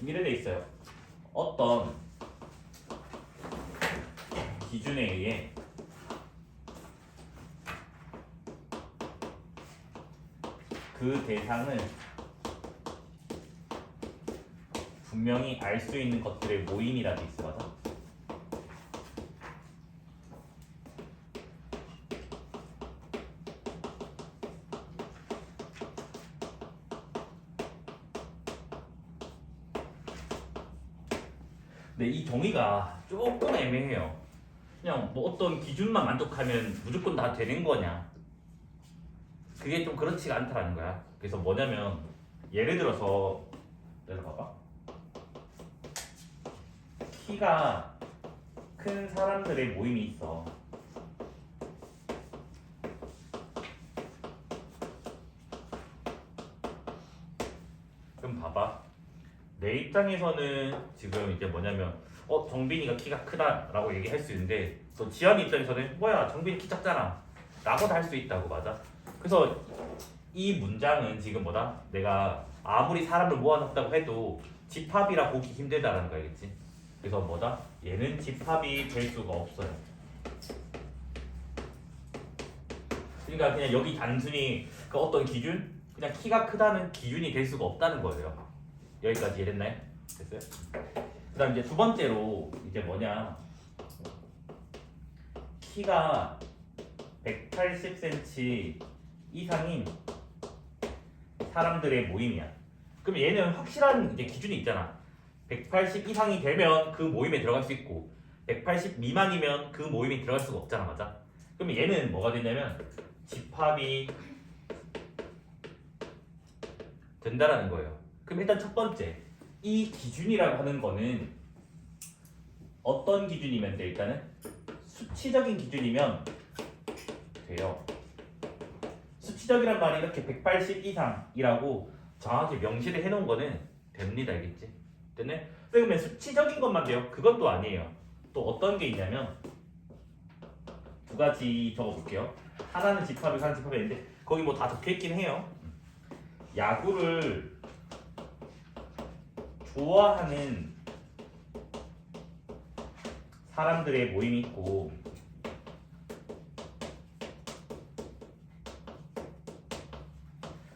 이래 돼 있어요. 어떤 기준에 의해 그 대상을 분명히 알 수 있는 것들의 모임이라 돼 있어. 맞아? 근데 이 정의가 조금 애매해요. 그냥 뭐 어떤 기준만 만족하면 무조건 다 되는 거냐? 그게 좀 그렇지가 않다라는 거야. 그래서 뭐냐면 예를 들어서 내려봐봐. 키가 큰 사람들의 모임이 있어. 그럼 봐봐. 내 입장에서는 지금 이제 뭐냐면 정빈이가 키가 크다라고 얘기할 수 있는데 또 지한이 입장에서는 뭐야 정빈이 키 작잖아 라고도 할 수 있다고. 맞아? 그래서 이 문장은 지금 뭐다? 내가 아무리 사람을 모아놨다고 해도 집합이라 보기 힘들다라는 거 알겠지? 그래서 뭐다? 얘는 집합이 될 수가 없어요. 그러니까 그냥 여기 단순히 그 어떤 기준? 그냥 키가 크다는 기준이 될 수가 없다는 거예요. 여기까지 이해됐나요? 됐어요? 그 다음 이제 두 번째로 이제 뭐냐, 키가 180cm 이상인 사람들의 모임이야. 그럼 얘는 확실한 이제 기준이 있잖아. 180 이상이 되면 그 모임에 들어갈 수 있고 180 미만이면 그 모임에 들어갈 수가 없잖아. 맞아? 그럼 얘는 뭐가 되냐면 집합이 된다라는 거예요. 그럼 일단 첫 번째, 이 기준이라고 하는 거는 어떤 기준이면 돼? 일단은 수치적인 기준이면 돼요. 수치적이란 말이 이렇게 180 이상이라고 정확히 명시를 해놓은 거는 됩니다. 알겠지? 됐네? 그러면 수치적인 것만 돼요? 그건 또 아니에요. 또 어떤 게 있냐면 두 가지 적어볼게요. 하나는 집합이고 하나는 집합이 있는데 거기 뭐 다 적혀있긴 해요. 야구를 좋아하는 사람들의 모임이 있고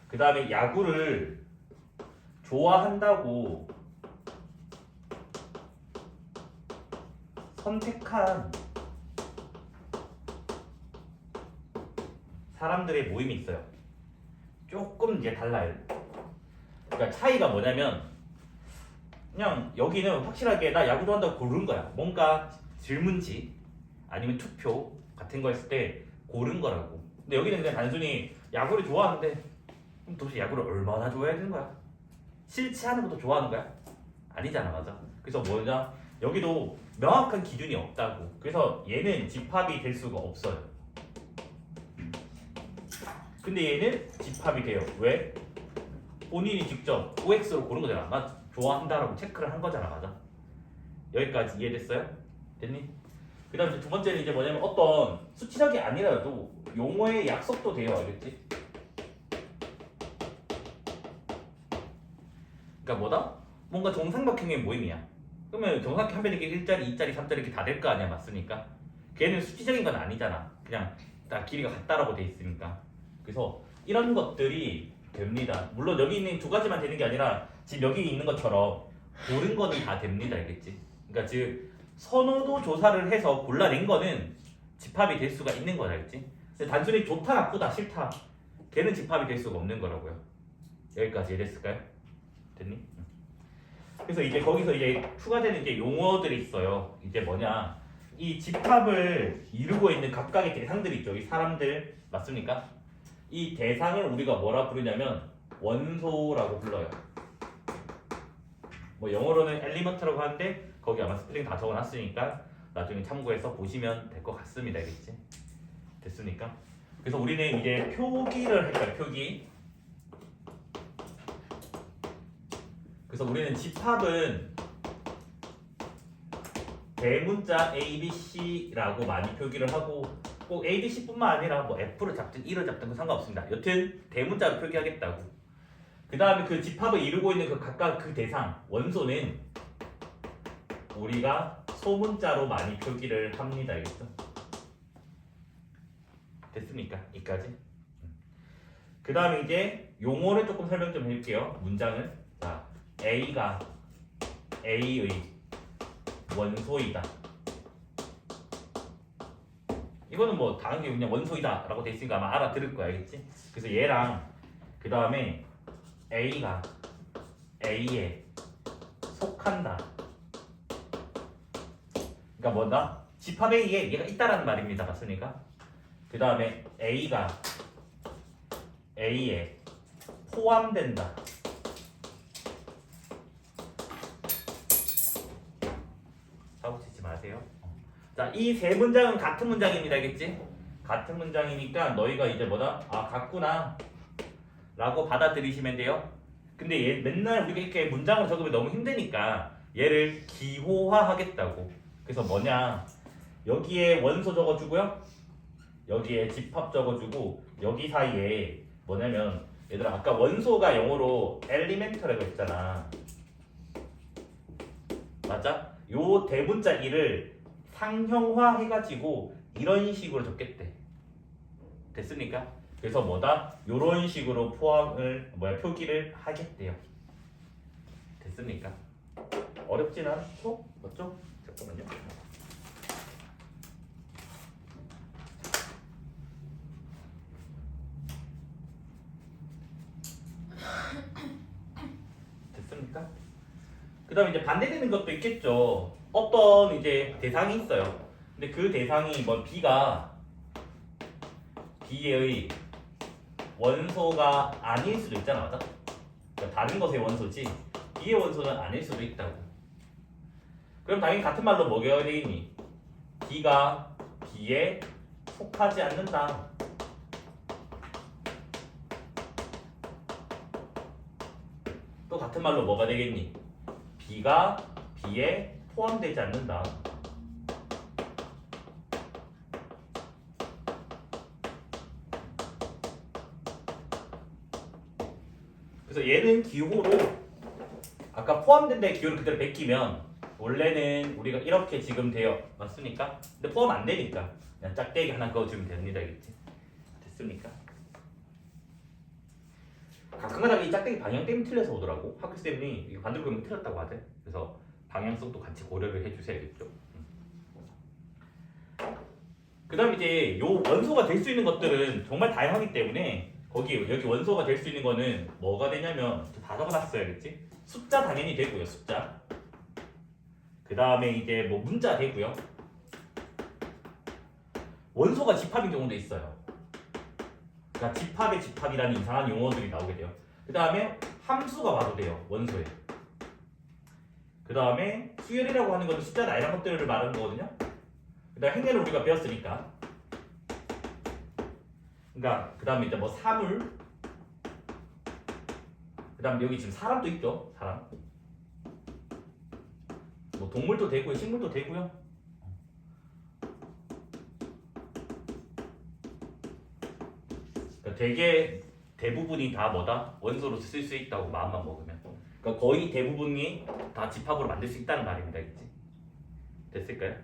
그 다음에 야구를 좋아한다고 선택한 사람들의 모임이 있어요. 조금 이제 달라요. 그러니까 차이가 뭐냐면 그냥 여기는 확실하게 나 야구 좋아한다고 고른 거야. 뭔가 질문지 아니면 투표 같은 거 했을 때 고른 거라고. 근데 여기는 그냥 단순히 야구를 좋아하는데 그럼 도대체 야구를 얼마나 좋아해야 되는 거야? 싫지 않은 것도 좋아하는 거야? 아니잖아. 맞아? 그래서 뭐냐? 여기도 명확한 기준이 없다고. 그래서 얘는 집합이 될 수가 없어요. 근데 얘는 집합이 돼요. 왜? 본인이 직접 OX로 고른 거잖아. 나 좋아한다라고 체크를 한 거잖아. 맞아? 여기까지 이해됐어요? 됐니? 그 다음에 두 번째는 이제 뭐냐면 어떤 수치적이 아니라도 용어의 약속도 돼요. 알겠지? 그러니까 뭐다? 뭔가 정삼각형의 모임이야. 그러면 정삼각형 하면 이게 1자리, 2자리, 3자리 이렇게 다 될 거 아니야. 맞습니까? 걔는 수치적인 건 아니잖아. 그냥 다 길이가 같다라고 돼 있으니까. 그래서 이런 것들이 됩니다. 물론 여기 있는 두 가지만 되는 게 아니라 지금 여기 있는 것처럼 고른 거는 다 됩니다. 알겠지? 그러니까 즉 선호도 조사를 해서 골라낸 거는 집합이 될 수가 있는 거다. 알겠지? 근데 단순히 좋다, 나쁘다, 싫다 걔는 집합이 될 수가 없는 거라고요. 여기까지 이해됐을까요? 됐니? 그래서 이제 거기서 이제 추가되는 이제 용어들이 있어요. 이제 뭐냐? 이 집합을 이루고 있는 각각의 대상들이 있죠. 이 사람들 맞습니까? 이 대상을 우리가 뭐라 부르냐면 원소라고 불러요. 뭐 영어로는 엘리먼트라고 하는데 거기 아마 스펠링 다 적어놨으니까 나중에 참고해서 보시면 될 것 같습니다. 알겠지? 됐습니까? 그래서 우리는 이제 표기를 할까요? 표기. 그래서 우리는 집합은 대문자 ABC라고 많이 표기를 하고 꼭 ABC뿐만 아니라 뭐 F를 잡든 E를 잡든 그 상관없습니다. 여튼 대문자로 표기하겠다고. 그 다음에 그 집합을 이루고 있는 그 각각 그 대상 원소는 우리가 소문자로 많이 표기를 합니다. 알겠죠? 됐습니까? 이까지. 그 다음에 이제 용어를 조금 설명 좀 해줄게요. 문장을. 자, A가 A의 원소이다. 이거는 뭐 당연히 그냥 원소이다 라고 돼 있으니까 아마 알아들을 거야. 알겠지? 그래서 얘랑 그 다음에 A가 A에 속한다. 그러니까 뭐다? 집합 A에 얘가 있다라는 말입니다. 맞습니까? 그 다음에 A가 A에 포함된다. 사고 치지 마세요. 자, 이 세 문장은 같은 문장입니다. 알겠지? 같은 문장이니까 너희가 이제 뭐다? 아, 같구나 라고 받아들이시면 돼요. 근데 얘 맨날 우리가 이렇게 문장으로 적으면 너무 힘드니까 얘를 기호화하겠다고. 그래서 뭐냐? 여기에 원소 적어주고요. 여기에 집합 적어주고 여기 사이에 뭐냐면 얘들아 아까 원소가 영어로 엘리멘트라고 했잖아. 맞아? 요 대문자 1을 상형화 해가지고 이런 식으로 적겠대. 됐습니까? 그래서 뭐다? 요런 식으로 표기를 하겠대요. 됐습니까? 어렵진 않죠? 맞죠? 잠깐만요. 됐습니까? 그 다음에 이제 반대되는 것도 있겠죠. 어떤 이제 대상이 있어요. 근데 그 대상이 뭐 B가 B의 원소가 아닐 수도 있잖아. 맞아? 그러니까 다른 것의 원소지 B의 원소는 아닐 수도 있다고. 그럼 당연히 같은 말로 뭐가 되겠니? B가 B에 속하지 않는다. 또 같은 말로 뭐가 되겠니? B가 B에 포함되지 않는다. 그래서 얘는 기호로 아까 포함된다의 기호를 그대로 베끼면 원래는 우리가 이렇게 지금 돼요. 맞습니까? 근데 포함 안 되니까 그냥 짝대기 하나 그어주면 됩니다. 알겠지? 됐습니까? 가끔가다 이 짝대기 방향 때문에 틀려서 오더라고. 학교쌤이 이거 반대로 그리면 틀렸다고 하대. 그래서 방향성도 같이 고려를 해주셔야겠죠. 그 다음 이제 요 원소가 될 수 있는 것들은 정말 다양하기 때문에 여기 원소가 될 수 있는 거는 뭐가 되냐면 다 적어놨어야겠지? 숫자 당연히 되고요. 숫자. 그 다음에 이제 뭐 문자 되고요. 원소가 집합인 경우도 있어요. 그러니까 집합의 집합이라는 이상한 용어들이 나오게 돼요. 그 다음에 함수가 와도 돼요. 원소에. 그 다음에 수열이라고 하는 건 숫자나 이런 것들을 말하는 거거든요. 그 다음에 행렬을 우리가 배웠으니까. 그러니까 그 다음에 이제 뭐 사물. 그 다음에 여기 지금 사람도 있죠. 사람. 뭐 동물도 되고요. 식물도 되고요. 그러니까 되게 대부분이 다 뭐다? 원소로 쓸 수 있다고 마음만 먹으면. 그러니까 거의 대부분이 다 집합으로 만들 수 있다는 말입니다. 알겠지? 됐을까요?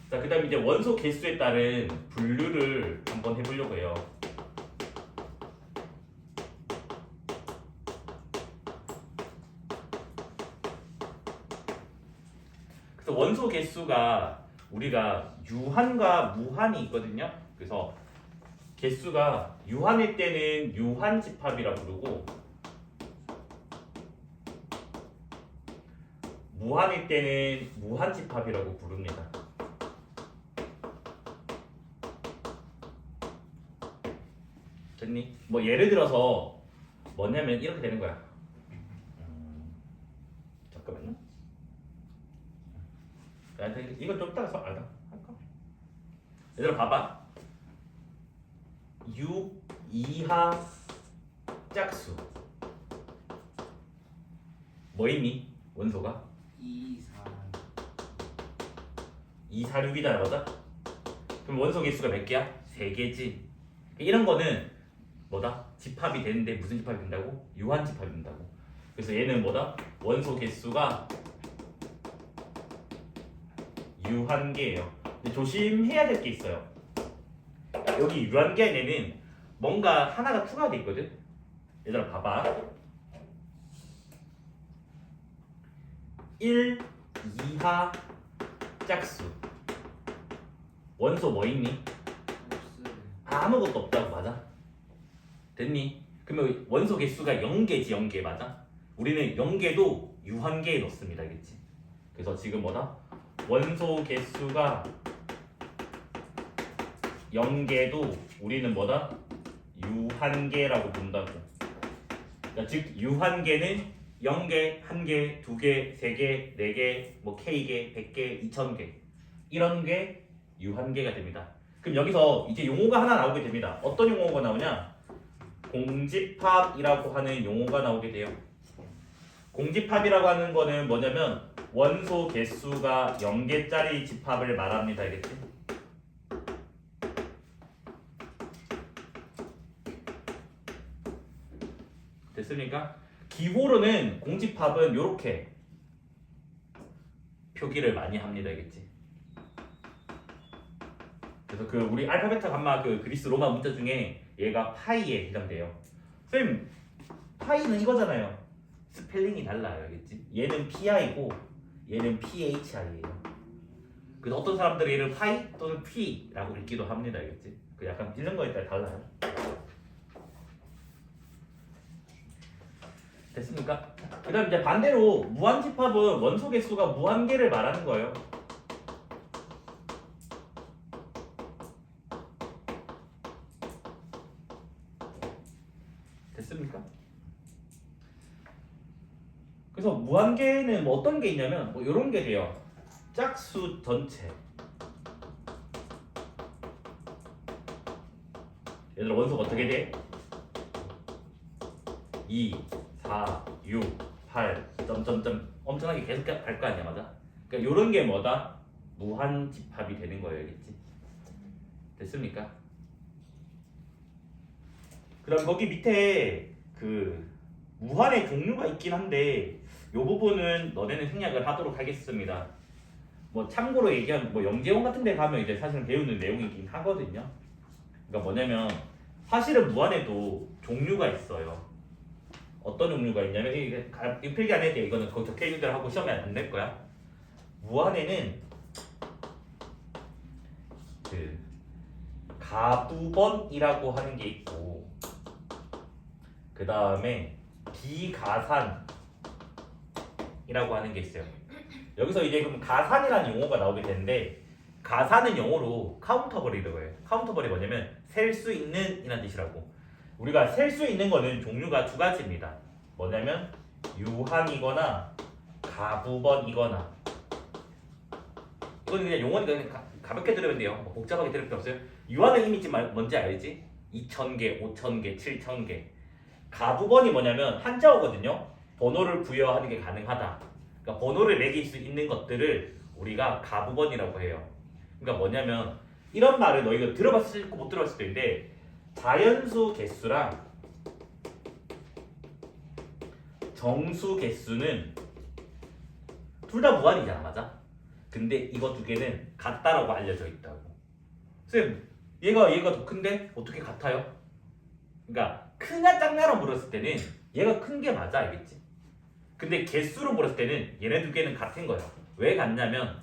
자, 그 다음에 이제 원소 개수에 따른 분류를 한번 해보려고 해요. 그래서 원소 개수가 우리가 유한과 무한이 있거든요. 그래서 개수가 유한일 때는 유한 집합이라고 부르고 무한일 때는 무한 집합이라고 부릅니다. 됐니? 뭐 예를 들어서 뭐냐면 이렇게 되는 거야. 잠깐만요. 이건 좀 이따가 할까? 얘들아 봐봐. 6 이하 짝수 뭐 있니? 원소가 2, 4, 2, 4, 6이다 맞아? 그럼 원소 개수가 몇 개야? 3개지. 이런 거는 뭐다? 집합이 되는데 무슨 집합이 된다고? 유한 집합이 된다고. 그래서 얘는 뭐다? 원소 개수가 유한계예요. 근데 조심해야 될 게 있어요. 여기 유한계 안에는 뭔가 하나가 추가돼 있거든. 얘들아 봐봐. 1 이하 짝수. 원소 뭐 있니? 아무것도 없다고. 맞아? 됐니? 그러면 원소 개수가 0개지. 0개 맞아? 우리는 0개도 유한계에 넣습니다. 알겠지? 그래서 지금 뭐다? 원소 개수가 0개도 우리는 뭐다? 유한계라고 본다고. 그러니까 즉 유한계는 0개, 1개, 2개, 3개, 4개, 뭐 K개, 100개, 2000개 이런 게 유한계가 됩니다. 그럼 여기서 이제 용어가 하나 나오게 됩니다. 어떤 용어가 나오냐? 공집합이라고 하는 용어가 나오게 돼요. 공집합이라고 하는 거는 뭐냐면 원소 개수가 0개짜리 집합을 말합니다. 알겠지? 됐습니까? 기호로는 공집합은 이렇게 표기를 많이 합니다. 알겠지? 그래서 그 우리 알파벳 감마 그 그리스 로마 문자 중에 얘가 파이에 해당돼요. 쌤, 파이는 이거잖아요. 스펠링이 달라요. 알겠지? 얘는 PI고 얘는 PHI예요. 그래서 어떤 사람들은 얘를 파이 또는 P라고 읽기도 합니다. 알겠지? 그 약간 이런 거에 따라 달라요. 됐습니까? 그 다음 이제 반대로 무한집합은 원소 개수가 무한계를 말하는 거예요. 됐습니까? 그래서 무한계는 뭐 어떤 게 있냐면 뭐 이런 게 돼요. 짝수 전체. 얘들아 원소가 어떻게 돼? 2, 4, 6, 8, 점점점 엄청나게 계속 갈 거 아니야, 맞아? 그러니까 이런 게 뭐다? 무한 집합이 되는 거예요, 알겠지? 됐습니까? 그다음 거기 밑에 그 무한의 종류가 있긴 한데 이 부분은 너네는 생략을 하도록 하겠습니다. 뭐 참고로 얘기하면 뭐 영재원 같은 데 가면 이제 사실 배우는 내용이긴 하거든요. 그러니까 뭐냐면 사실은 무한에도 종류가 있어요. 어떤 종류가 있냐면 이 필기 안 해도 돼. 이거는 거기 적혀 있는 대로 하고 시험에 안 낼 거야. 무한에는 그 가부번이라고 하는 게 있고 그 다음에 비가산이라고 하는 게 있어요. 여기서 이제 그럼 가산이라는 용어가 나오게 되는데 가산은 영어로 카운터블이라고 해요. 카운터블이 뭐냐면 셀 수 있는 이란 뜻이라고. 우리가 셀 수 있는 거는 종류가 두 가지입니다. 뭐냐면 유한이거나 가부번이거나. 이건 그냥 용어니까 가볍게 들으면 돼요. 뭐 복잡하게 들을 필요 없어요. 유한의 의미 뭔지 알지? 2000개, 5000개, 7000개. 가부번이 뭐냐면 한자어거든요. 번호를 부여하는 게 가능하다. 그러니까 번호를 매길 수 있는 것들을 우리가 가부번이라고 해요. 그러니까 뭐냐면 이런 말을 너희가 들어봤을 수도 있고 못 들어봤을 수도 있는데 자연수 개수랑 정수 개수는 둘 다 무한이잖아, 맞아? 근데 이거 두 개는 같다라고 알려져 있다고. 쌤, 얘가 더 큰데 어떻게 같아요? 그러니까 크냐 작냐로 물었을 때는 얘가 큰 게 맞아, 알겠지? 근데 개수로 물었을 때는 얘네 두 개는 같은 거야. 왜 같냐면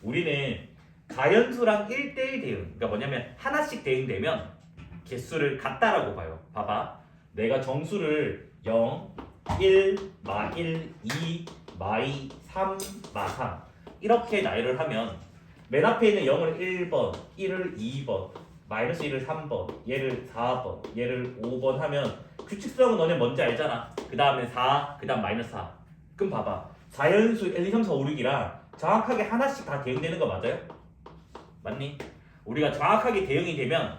우리는 자연수랑 1대1 대응, 그러니까 뭐냐면 하나씩 대응되면 개수를 같다라고 봐요. 봐봐, 내가 정수를 0, 1, 마 1, 2, 마2, 3, 마3 이렇게 나열을 하면 맨 앞에 있는 0을 1번, 1을 2번, 마이너스 1을 3번, 얘를 4번, 얘를 5번 하면 규칙수학은 너네 뭔지 알잖아. 그 다음에 4, 그 다음 마이너스 4. 그럼 봐봐, 자연수 1, 2, 3, 4, 5, 6이랑 정확하게 하나씩 다 대응되는 거 맞아요? 맞니? 우리가 정확하게 대응이 되면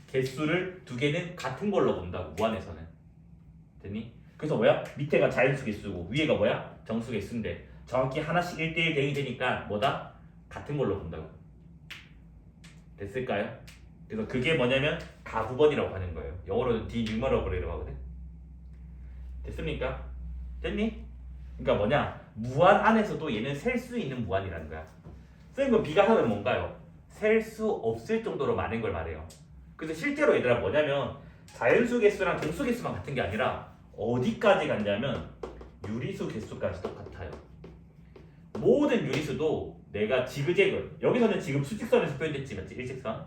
개수를 두 개는 같은 걸로 본다고, 무한에서는. 됐니? 그래서 뭐야? 밑에가 자연수 개수고 위에가 뭐야? 정수 개수인데 정확히 하나씩 1대1 대응이 되니까 뭐다? 같은 걸로 본다고. 됐을까요? 그래서 그게 뭐냐면 가부번이라고 하는 거예요. 영어로는 디뉴머러블이라고 하거든. 됐습니까? 됐니? 그러니까 뭐냐? 무한 안에서도 얘는 셀 수 있는 무한이라는 거야. 선생님 비가산은 뭔가요? 셀 수 없을 정도로 많은 걸 말해요. 그래서 실제로 얘들아 뭐냐면 자연수 개수랑 동수 개수만 같은 게 아니라 어디까지 갔냐면 유리수 개수까지 똑같아요. 모든 유리수도 내가 지그재그 여기서는 지금 수직선에서 표현됐지 맞지? 일직선.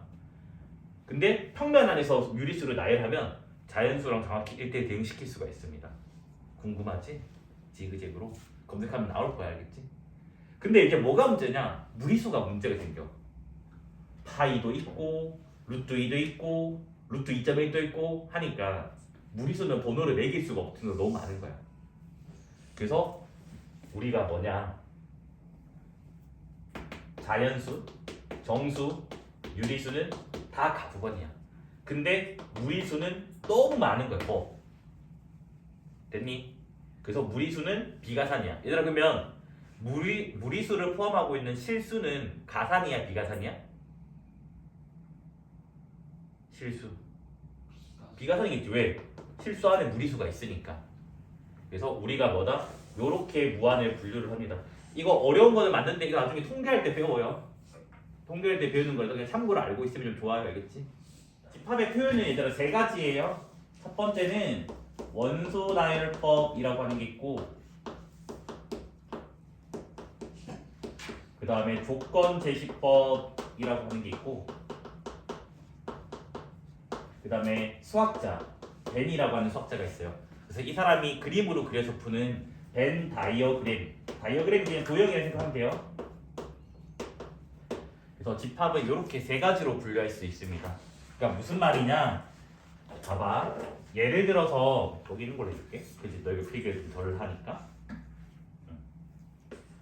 근데 평면 안에서 유리수를 나열하면 자연수랑 정확히 1대1 대응시킬 수가 있습니다. 궁금하지? 지그재그로 검색하면 나올 거야 알겠지? 근데 이제 뭐가 문제냐? 무리수가 문제가 생겨. 파이도 있고 루트 2도 있고 루트 2.1도 있고 하니까 무리수는 번호를 매길 수가 없는 거 너무 많은 거야. 그래서 우리가 뭐냐? 자연수, 정수, 유리수는 다 가부번이야. 근데 무리수는 너무 많은 거야. 뭐 됐니? 그래서 무리수는 비가산이야. 얘들아 그러면 무리수를 포함하고 있는 실수는 가산이야 비가산이야? 실수. 비가산이겠지. 왜? 실수 안에 무리수가 있으니까. 그래서 우리가 뭐다? 요렇게 무한을 분류를 합니다. 이거 어려운 거는 맞는데 이거 나중에 통계할 때 배워요. 통계할 때 배우는 걸 그냥 참고로 알고 있으면 좀 좋아요. 알겠지? 집합의 표현은 얘들아 세 가지예요. 첫 번째는 원소 나열법이라고 하는 게 있고 그 다음에 조건 제시법이라고 하는 게 있고 그 다음에 수학자 벤이라고 하는 수학자가 있어요. 그래서 이 사람이 그림으로 그려서 푸는 벤 다이어그램. 다이어그램이 그냥 도형이라고 생각하면 돼요. 그래서 집합은 이렇게 세 가지로 분류할 수 있습니다. 그러니까 무슨 말이냐? 봐봐. 예를 들어서 여기 있는 걸로 해줄게. 그치? 너희가 그리기를 좀 덜 하니까.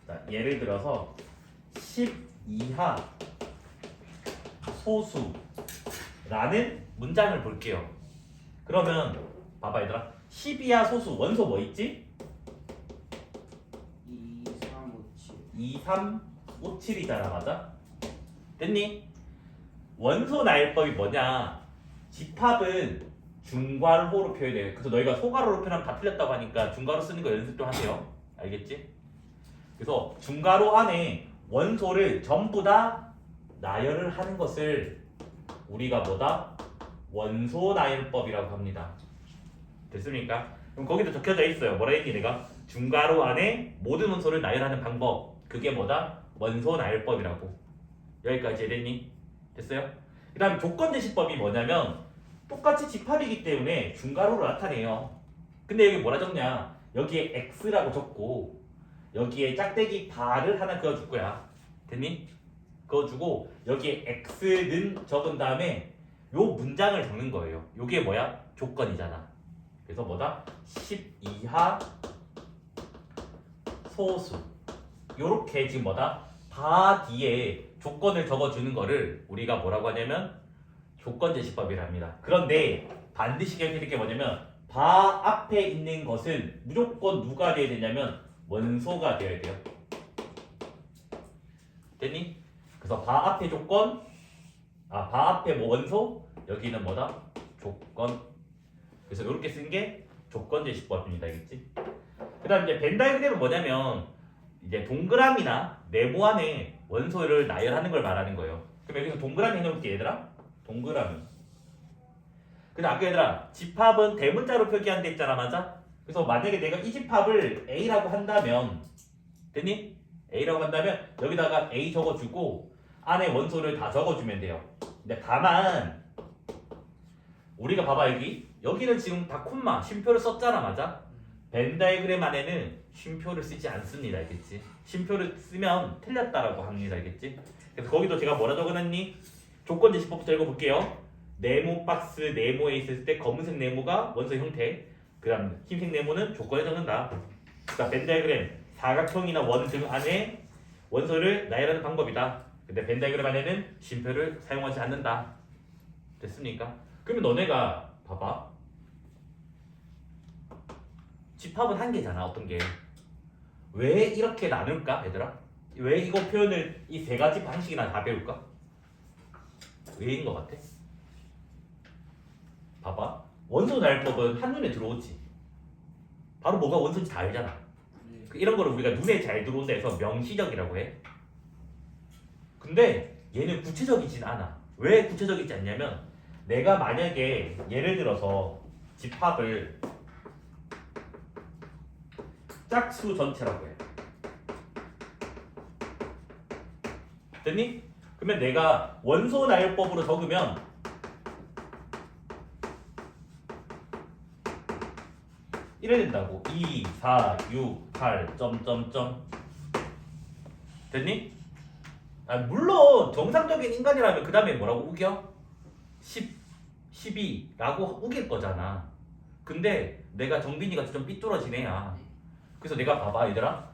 자, 예를 들어서 10 이하 소수라는 문장을 볼게요. 그러면 봐봐 얘들아. 10 이하 소수 원소 뭐 있지? 2, 3, 5, 7이잖아. 맞아? 됐니? 원소 나열법이 뭐냐? 집합은 중괄호로 표현해요. 그래서 너희가 소괄호로 표현하면 다 틀렸다고 하니까 중괄호 쓰는 거 연습 좀 하세요. 알겠지? 그래서 중괄호 안에 원소를 전부 다 나열을 하는 것을 우리가 뭐다? 원소 나열법이라고 합니다. 됐습니까? 그럼 거기도 적혀져 있어요. 뭐라 했니 내가? 중괄호 안에 모든 원소를 나열하는 방법. 그게 뭐다? 원소 나열법이라고. 여기까지 이해됐니? 됐어요? 그 다음 조건제시법이 뭐냐면 똑같이 집합이기 때문에 중괄호로 나타내요. 근데 여기 뭐라 적냐? 여기에 x라고 적고 여기에 짝대기 바를 하나 그어줄 거야. 됐니? 그어주고 여기에 x는 적은 다음에 요 문장을 적는 거예요. 요게 뭐야? 조건이잖아. 그래서 뭐다? 10 이하 소수. 요렇게 지금 뭐다? 바 뒤에 조건을 적어주는 거를 우리가 뭐라고 하냐면 조건제시법이라 합니다. 그런데 반드시 기억해야 게 뭐냐면 바 앞에 있는 것은 무조건 누가 돼야 되냐면 원소가 되어야 돼요. 됐니? 그래서 바 앞에 조건, 바 앞에 뭐 원소, 여기는 뭐다? 조건. 그래서 이렇게 쓴 게 조건제시법입니다. 알겠지? 그 다음 이제 벤 다이어그램은 뭐냐면 이제 동그라미나 네모 안에 원소를 나열하는 걸 말하는 거예요. 그럼 여기서 동그라미 해놓을게 얘들아. 동그라미. 근데 아까 얘들아 집합은 대문자로 표기한다 했잖아. 맞아? 그래서 만약에 내가 이 집합을 A라고 한다면 됐니? A라고 한다면 여기다가 A 적어주고 안에 원소를 다 적어주면 돼요. 근데 다만 우리가 봐봐 여기는 지금 다 콤마 쉼표를 썼잖아. 맞아? 벤 다이어그램 안에는 쉼표를 쓰지 않습니다. 알겠지? 쉼표를 쓰면 틀렸다라고 합니다. 알겠지? 그래서 거기도 제가 뭐라 적어놨니? 조건제시법부터 읽어볼게요. 네모 박스 네모에 있을 때 검은색 네모가 원소 형태, 그 다음 흰색 네모는 조건을 적는다. 그러니까 벤 다이어그램 사각형이나 원 등 안에 원소를 나열하는 방법이다. 근데 벤 다이어그램 안에는 쉼표를 사용하지 않는다. 됐습니까? 그러면 너네가 봐봐. 집합은 한 개잖아. 어떤 게. 왜 이렇게 나눌까 얘들아? 왜 이거 표현을 이 세 가지 방식이나 다 배울까? 왜인 것 같아? 봐봐. 원소 나열법은 한눈에 들어오지. 바로 뭐가 원소인지 다 알잖아. 네. 이런 거를 우리가 눈에 잘 들어온다 해서 명시적이라고 해. 근데 얘는 구체적이진 않아. 왜 구체적이지 않냐면 내가 만약에 예를 들어서 집합을 짝수 전체라고 해. 됐니? 그러면 내가 원소 나열법으로 적으면 이래야 된다고. 2, 4, 6, 8, 점점점. 됐니? 물론 정상적인 인간이라면 그 다음에 뭐라고 우겨? 10, 12라고 우길 거잖아. 근데 내가 정빈이가 좀 삐뚤어진 애야. 그래서 내가 봐봐 얘들아.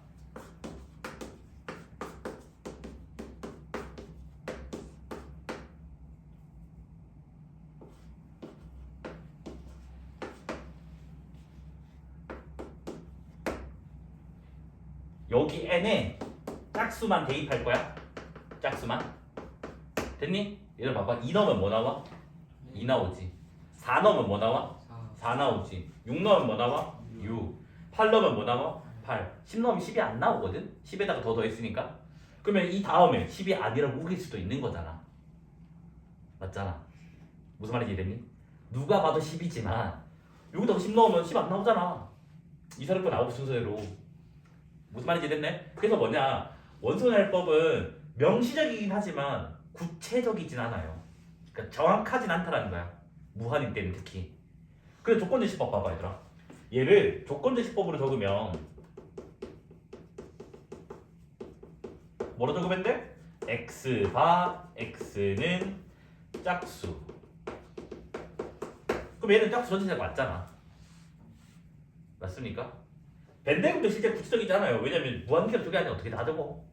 여기 n에 짝수만 대입할 거야. 짝수만. 됐니? 얘들 봐봐. 2 넣으면 뭐 나와? 2 나오지. 4 넣으면 뭐 나와? 4 나오지. 6 넣으면 뭐 나와? 6. 8 넣으면 뭐 나와? 8. 10 넣으면 10이 안 나오거든? 10에다가 더 더했으니까. 그러면 이 다음에 10이 아니라고 우길 수도 있는 거잖아. 맞잖아. 무슨 말인지 이해됐니? 누가 봐도 10이지만 여기다가 10 넣으면 10 안 나오잖아. 이 사람 거 나오고 순서대로. 무슨 말인지 됐네? 그래서 뭐냐, 원소날법은 명시적이긴 하지만 구체적이진 않아요. 그러니까 정확하진 않다라는 거야. 무한일 때는 특히. 그래서 조건제시법 봐봐 얘들아. 얘를 조건제시법으로 적으면 뭐로 적으면 돼? x 바 x는 짝수. 그럼 얘는 짝수 전체가 맞잖아. 맞습니까? 벤데그도 실제 구체적이지 않아요. 왜냐면 무한계로 쪽이 아니라 어떻게 다 적어?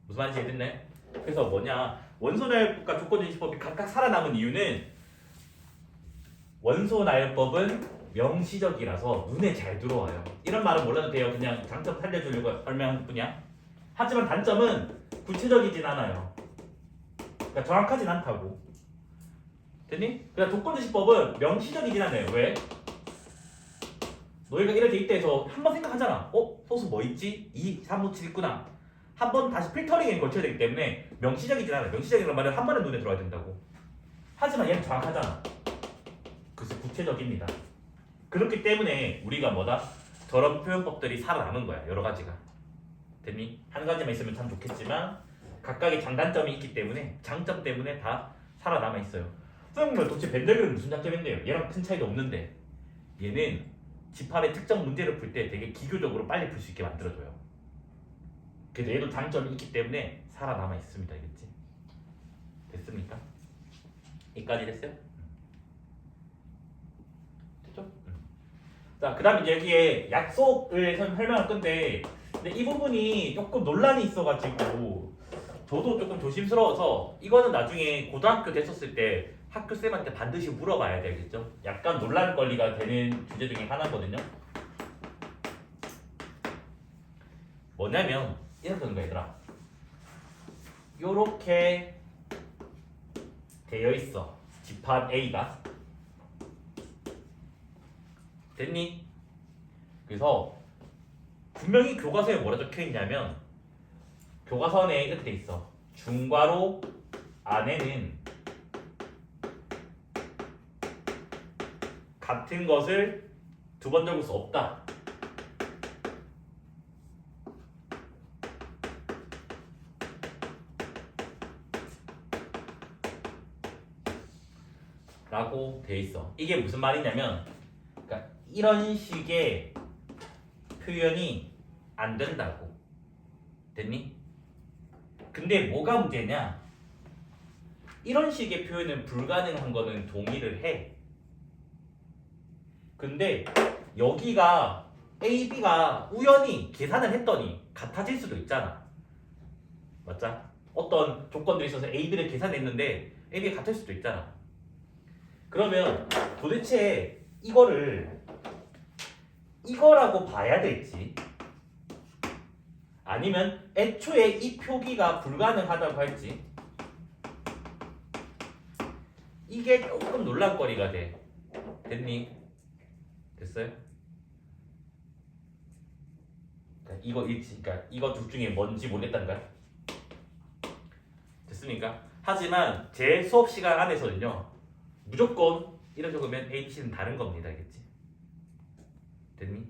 무슨 말인지 이해됐네? 그래서 뭐냐, 원소나열법과 조건제시법이 각각 살아남은 이유는 원소나열법은 명시적이라서 눈에 잘 들어와요. 이런 말은 몰라도 돼요. 그냥 장점 살려주려고 설명한 뿐이야. 하지만 단점은 구체적이진 않아요. 그러니까 정확하진 않다고. 됐니? 그러니까 조건제시법은 명시적이진 않아요. 왜? 너희가 이렇게 있다 해서 한 번 생각하잖아. 소수 뭐 있지? 2, 3, 5, 7 있구나. 한 번 다시 필터링에 걸쳐야 되기 때문에 명시적이진 않아. 명시적이란 말은 한 번에 눈에 들어와야 된다고. 하지만 얘는 정확하잖아. 그래서 구체적입니다. 그렇기 때문에 우리가 뭐다? 저런 표현법들이 살아남은 거야. 여러 가지가. 됐니? 한 가지만 있으면 참 좋겠지만 각각의 장단점이 있기 때문에, 장점 때문에 다 살아남아 있어요. 선생님, 도대체 벤데그는 무슨 장점인데요? 얘랑 큰 차이도 없는데. 얘는 집합의 특정 문제를 풀 때 되게 기교적으로 빨리 풀 수 있게 만들어줘요. 그래서 얘도 장점이 있기 때문에 살아남아 있습니다. 알겠지? 됐습니까? 여기까지 됐어요? 됐죠? 자, 그 다음 이제 여기에 약속을 설명할 건데, 근데 이 부분이 조금 논란이 있어가지고 저도 조금 조심스러워서 이거는 나중에 고등학교 됐었을 때 학교쌤한테 반드시 물어봐야 되겠죠? 약간 논란거리가 되는 주제 중에 하나거든요. 뭐냐면 이런 거야 얘들아. 요렇게 되어 있어. 집합 A가. 됐니? 그래서 분명히 교과서에 뭐라 적혀 있냐면, 교과서에 이렇게 돼 있어. 중괄호 안에는 같은 것을 두 번 적을 수 없다. 라고 돼 있어. 이게 무슨 말이냐면, 그러니까 이런 식의 표현이 안 된다고. 됐니? 근데 뭐가 문제냐? 이런 식의 표현은 불가능한 거는 동의를 해. 근데 여기가 A, B가 우연히 계산을 했더니 같아질 수도 있잖아. 맞자? 어떤 조건들이 있어서 A, B를 계산했는데 A, B가 같을 수도 있잖아. 그러면 도대체 이거를 이거라고 봐야 될지, 아니면 애초에 이 표기가 불가능하다고 할지, 이게 조금 논란거리가 돼. 됐니? 됐어요? 그러니까 이거 일치, 그러니까 이거 둘 중에 뭔지 모르겠다는 거야. 됐습니까? 하지만 제 수업 시간 안에서는요 무조건 이런 적으면 A, B, C는 다른 겁니다. 알겠지? 됐니?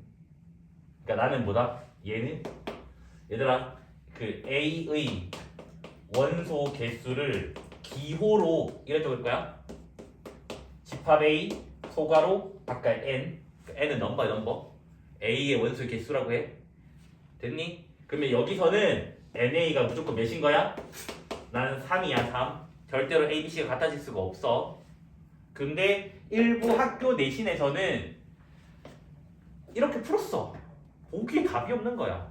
그러니까 나는 뭐다? 얘는 얘들아 그 A의 원소 개수를 기호로 이래 적을 거야. 집합 A 소가로 바깥 N, N은 넘버 A의 원소 개수라고 해. 됐니? 그러면 여기서는 NA가 무조건 몇인 거야? 나는 3이야 3. 절대로 A, B, C가 같아질 수가 없어. 근데 일부 학교 내신에서는 이렇게 풀었어. 보기에 답이 없는 거야.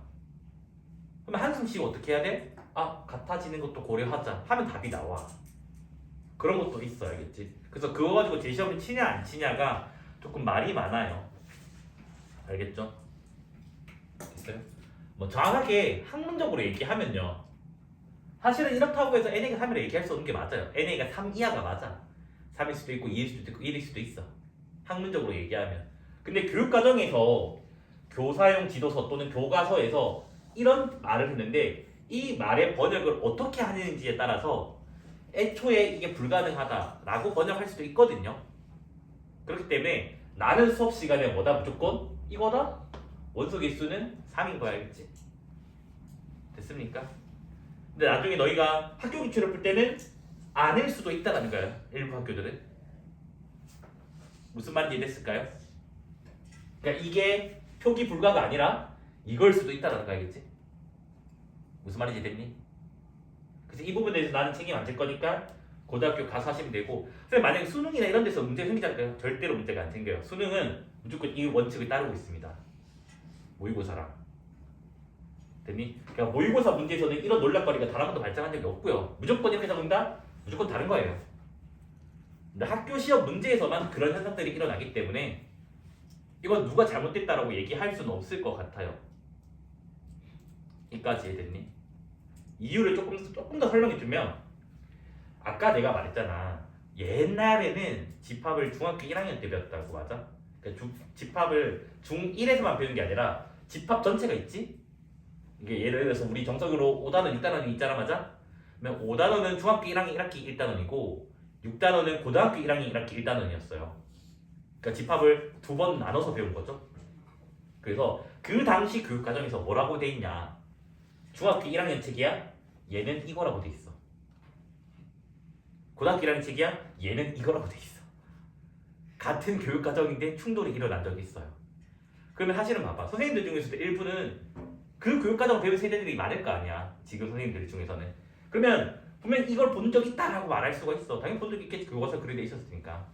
그러면 한숨 쉬고 어떻게 해야 돼? 아 같아지는 것도 고려하자 하면 답이 나와. 그런 것도 있어. 알겠지? 그래서 그거 가지고 제시험을 치냐 안 치냐가 조금 말이 많아요. 알겠죠? 됐어요? 뭐 정확하게 학문적으로 얘기하면요 사실은 이렇다고 해서 NA가 3이라 얘기할 수 없는 게 맞아요. NA가 3 이하가 맞아. 3일 수도 있고 2일 수도 있고 1일 수도 있어. 학문적으로 얘기하면. 근데 교육과정에서 교사용 지도서 또는 교과서에서 이런 말을 했는데 이 말의 번역을 어떻게 하는지에 따라서 애초에 이게 불가능하다라고 번역할 수도 있거든요. 그렇기 때문에 나는 수업 시간에 뭐다 무조건 이거다? 원소 개수는 3인 거야. 알겠지? 됐습니까? 근데 나중에 너희가 학교 기출을 풀 때는 아닐 수도 있다는 거예요. 일부 학교들은. 무슨 말인지 이해됐을까요? 그러니까 이게 표기 불가가 아니라 이걸 수도 있다는 거 알겠지? 무슨 말인지 됐니? 그래서 이 부분에 대해서 나는 책임 안 질 거니까 고등학교 가서 하시면 되고. 선생님 만약에 수능이나 이런 데서 문제 생기잖아요. 절대로 문제가 안 생겨요. 수능은 무조건 이 원칙을 따르고 있습니다. 모의고사랑. 됐니? 그러니까 모의고사 문제에서는 이런 논란거리가 단 한 번도 발생한 적이 없고요. 무조건 이렇게 적는다? 무조건 다른 거예요. 근데 학교 시험 문제에서만 그런 현상들이 일어나기 때문에 이건 누가 잘못됐다라고 얘기할 수는 없을 것 같아요. 이까지 이해됐니? 이유를 조금 더 설명해주면 아까 내가 말했잖아. 옛날에는 집합을 중학교 1학년 때 배웠다고. 맞아? 그러니까 집합을 중1에서만 배우는 게 아니라 집합 전체가 있지? 이게 예를 들어서 우리 정석으로 5단원, 6단원이 있잖아. 맞아? 그러면 5단원은 중학교 1학년 1학기 1단원이고 6단원은 고등학교 1학년 1학기 1단원이었어요. 그러니까 집합을 두 번 나눠서 배운 거죠. 그래서 그 당시 교육과정에서 뭐라고 돼 있냐? 중학교 1학년 책이야? 얘는 이거라고 돼 있어. 고등학교 1학년 책이야? 얘는 이거라고 돼 있어. 같은 교육과정인데 충돌이 일어난 적이 있어요. 그러면 사실은 봐봐. 선생님들 중에서도 일부는 그 교육과정을 배운 세대들이 많을 거 아니야. 지금 선생님들 중에서는. 그러면 분명 이걸 본 적 있다라고 말할 수가 있어. 당연히 본 적 있겠지. 교과서 그런 데 있었으니까.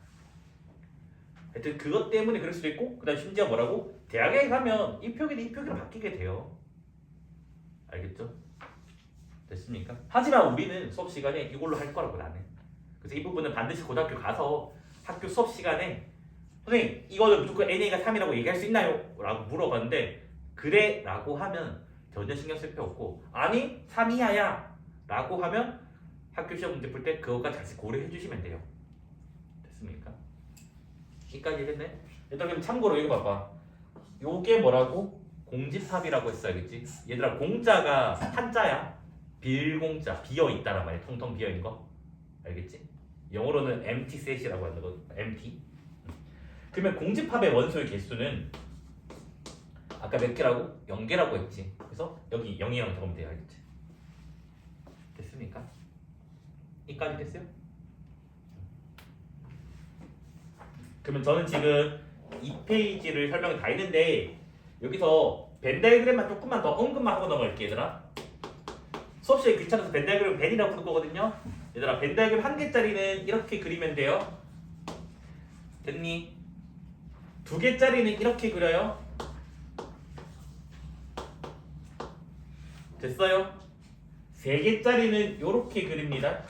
하여튼 그것 때문에 그럴 수도 있고, 그 다음 심지어 뭐라고? 대학에 가면 이 표기는 이 표기로 바뀌게 돼요. 알겠죠? 됐습니까? 하지만 우리는 수업 시간에 이걸로 할 거라고 나는. 그래서 이 부분은 반드시 고등학교 가서 학교 수업 시간에 선생님 이거는 무조건 NA가 3이라고 얘기할 수 있나요? 라고 물어봤는데 그래 라고 하면 전혀 신경 쓸 필요 없고 아니 3 이하야 라고 하면 학교 시험 문제 풀 때 그것까지 같이 고려해 주시면 돼요. 됐습니까? 여기까지 됐네? 일단 그럼 참고로 이거 봐봐. 요게 뭐라고? 공집합이라고 했어야겠지? 얘들아 공자가 한자야. 빌공자 비어있다란 말이야. 텅텅 비어있는 거 알겠지? 영어로는 empty set이라고 하는 거. empty. 그러면 공집합의 원소의 개수는 아까 몇 개라고? 0개라고 했지. 그래서 여기 0이랑 적으면 돼요. 알겠지? 됐습니까? 이까지 됐어요? 그러면 저는 지금 2페이지를 설명을 다 했는데 여기서 벤 다이그램만 조금만 더 언급만 하고 넘어갈게 얘들아. 수업 시간에 귀찮아서 벤 다이그램 벤이라고 부를 거거든요. 얘들아 벤 다이그램 한 개짜리는 이렇게 그리면 돼요. 됐니? 2개짜리는 이렇게 그려요. 됐어요? 3개짜리는 이렇게 그립니다.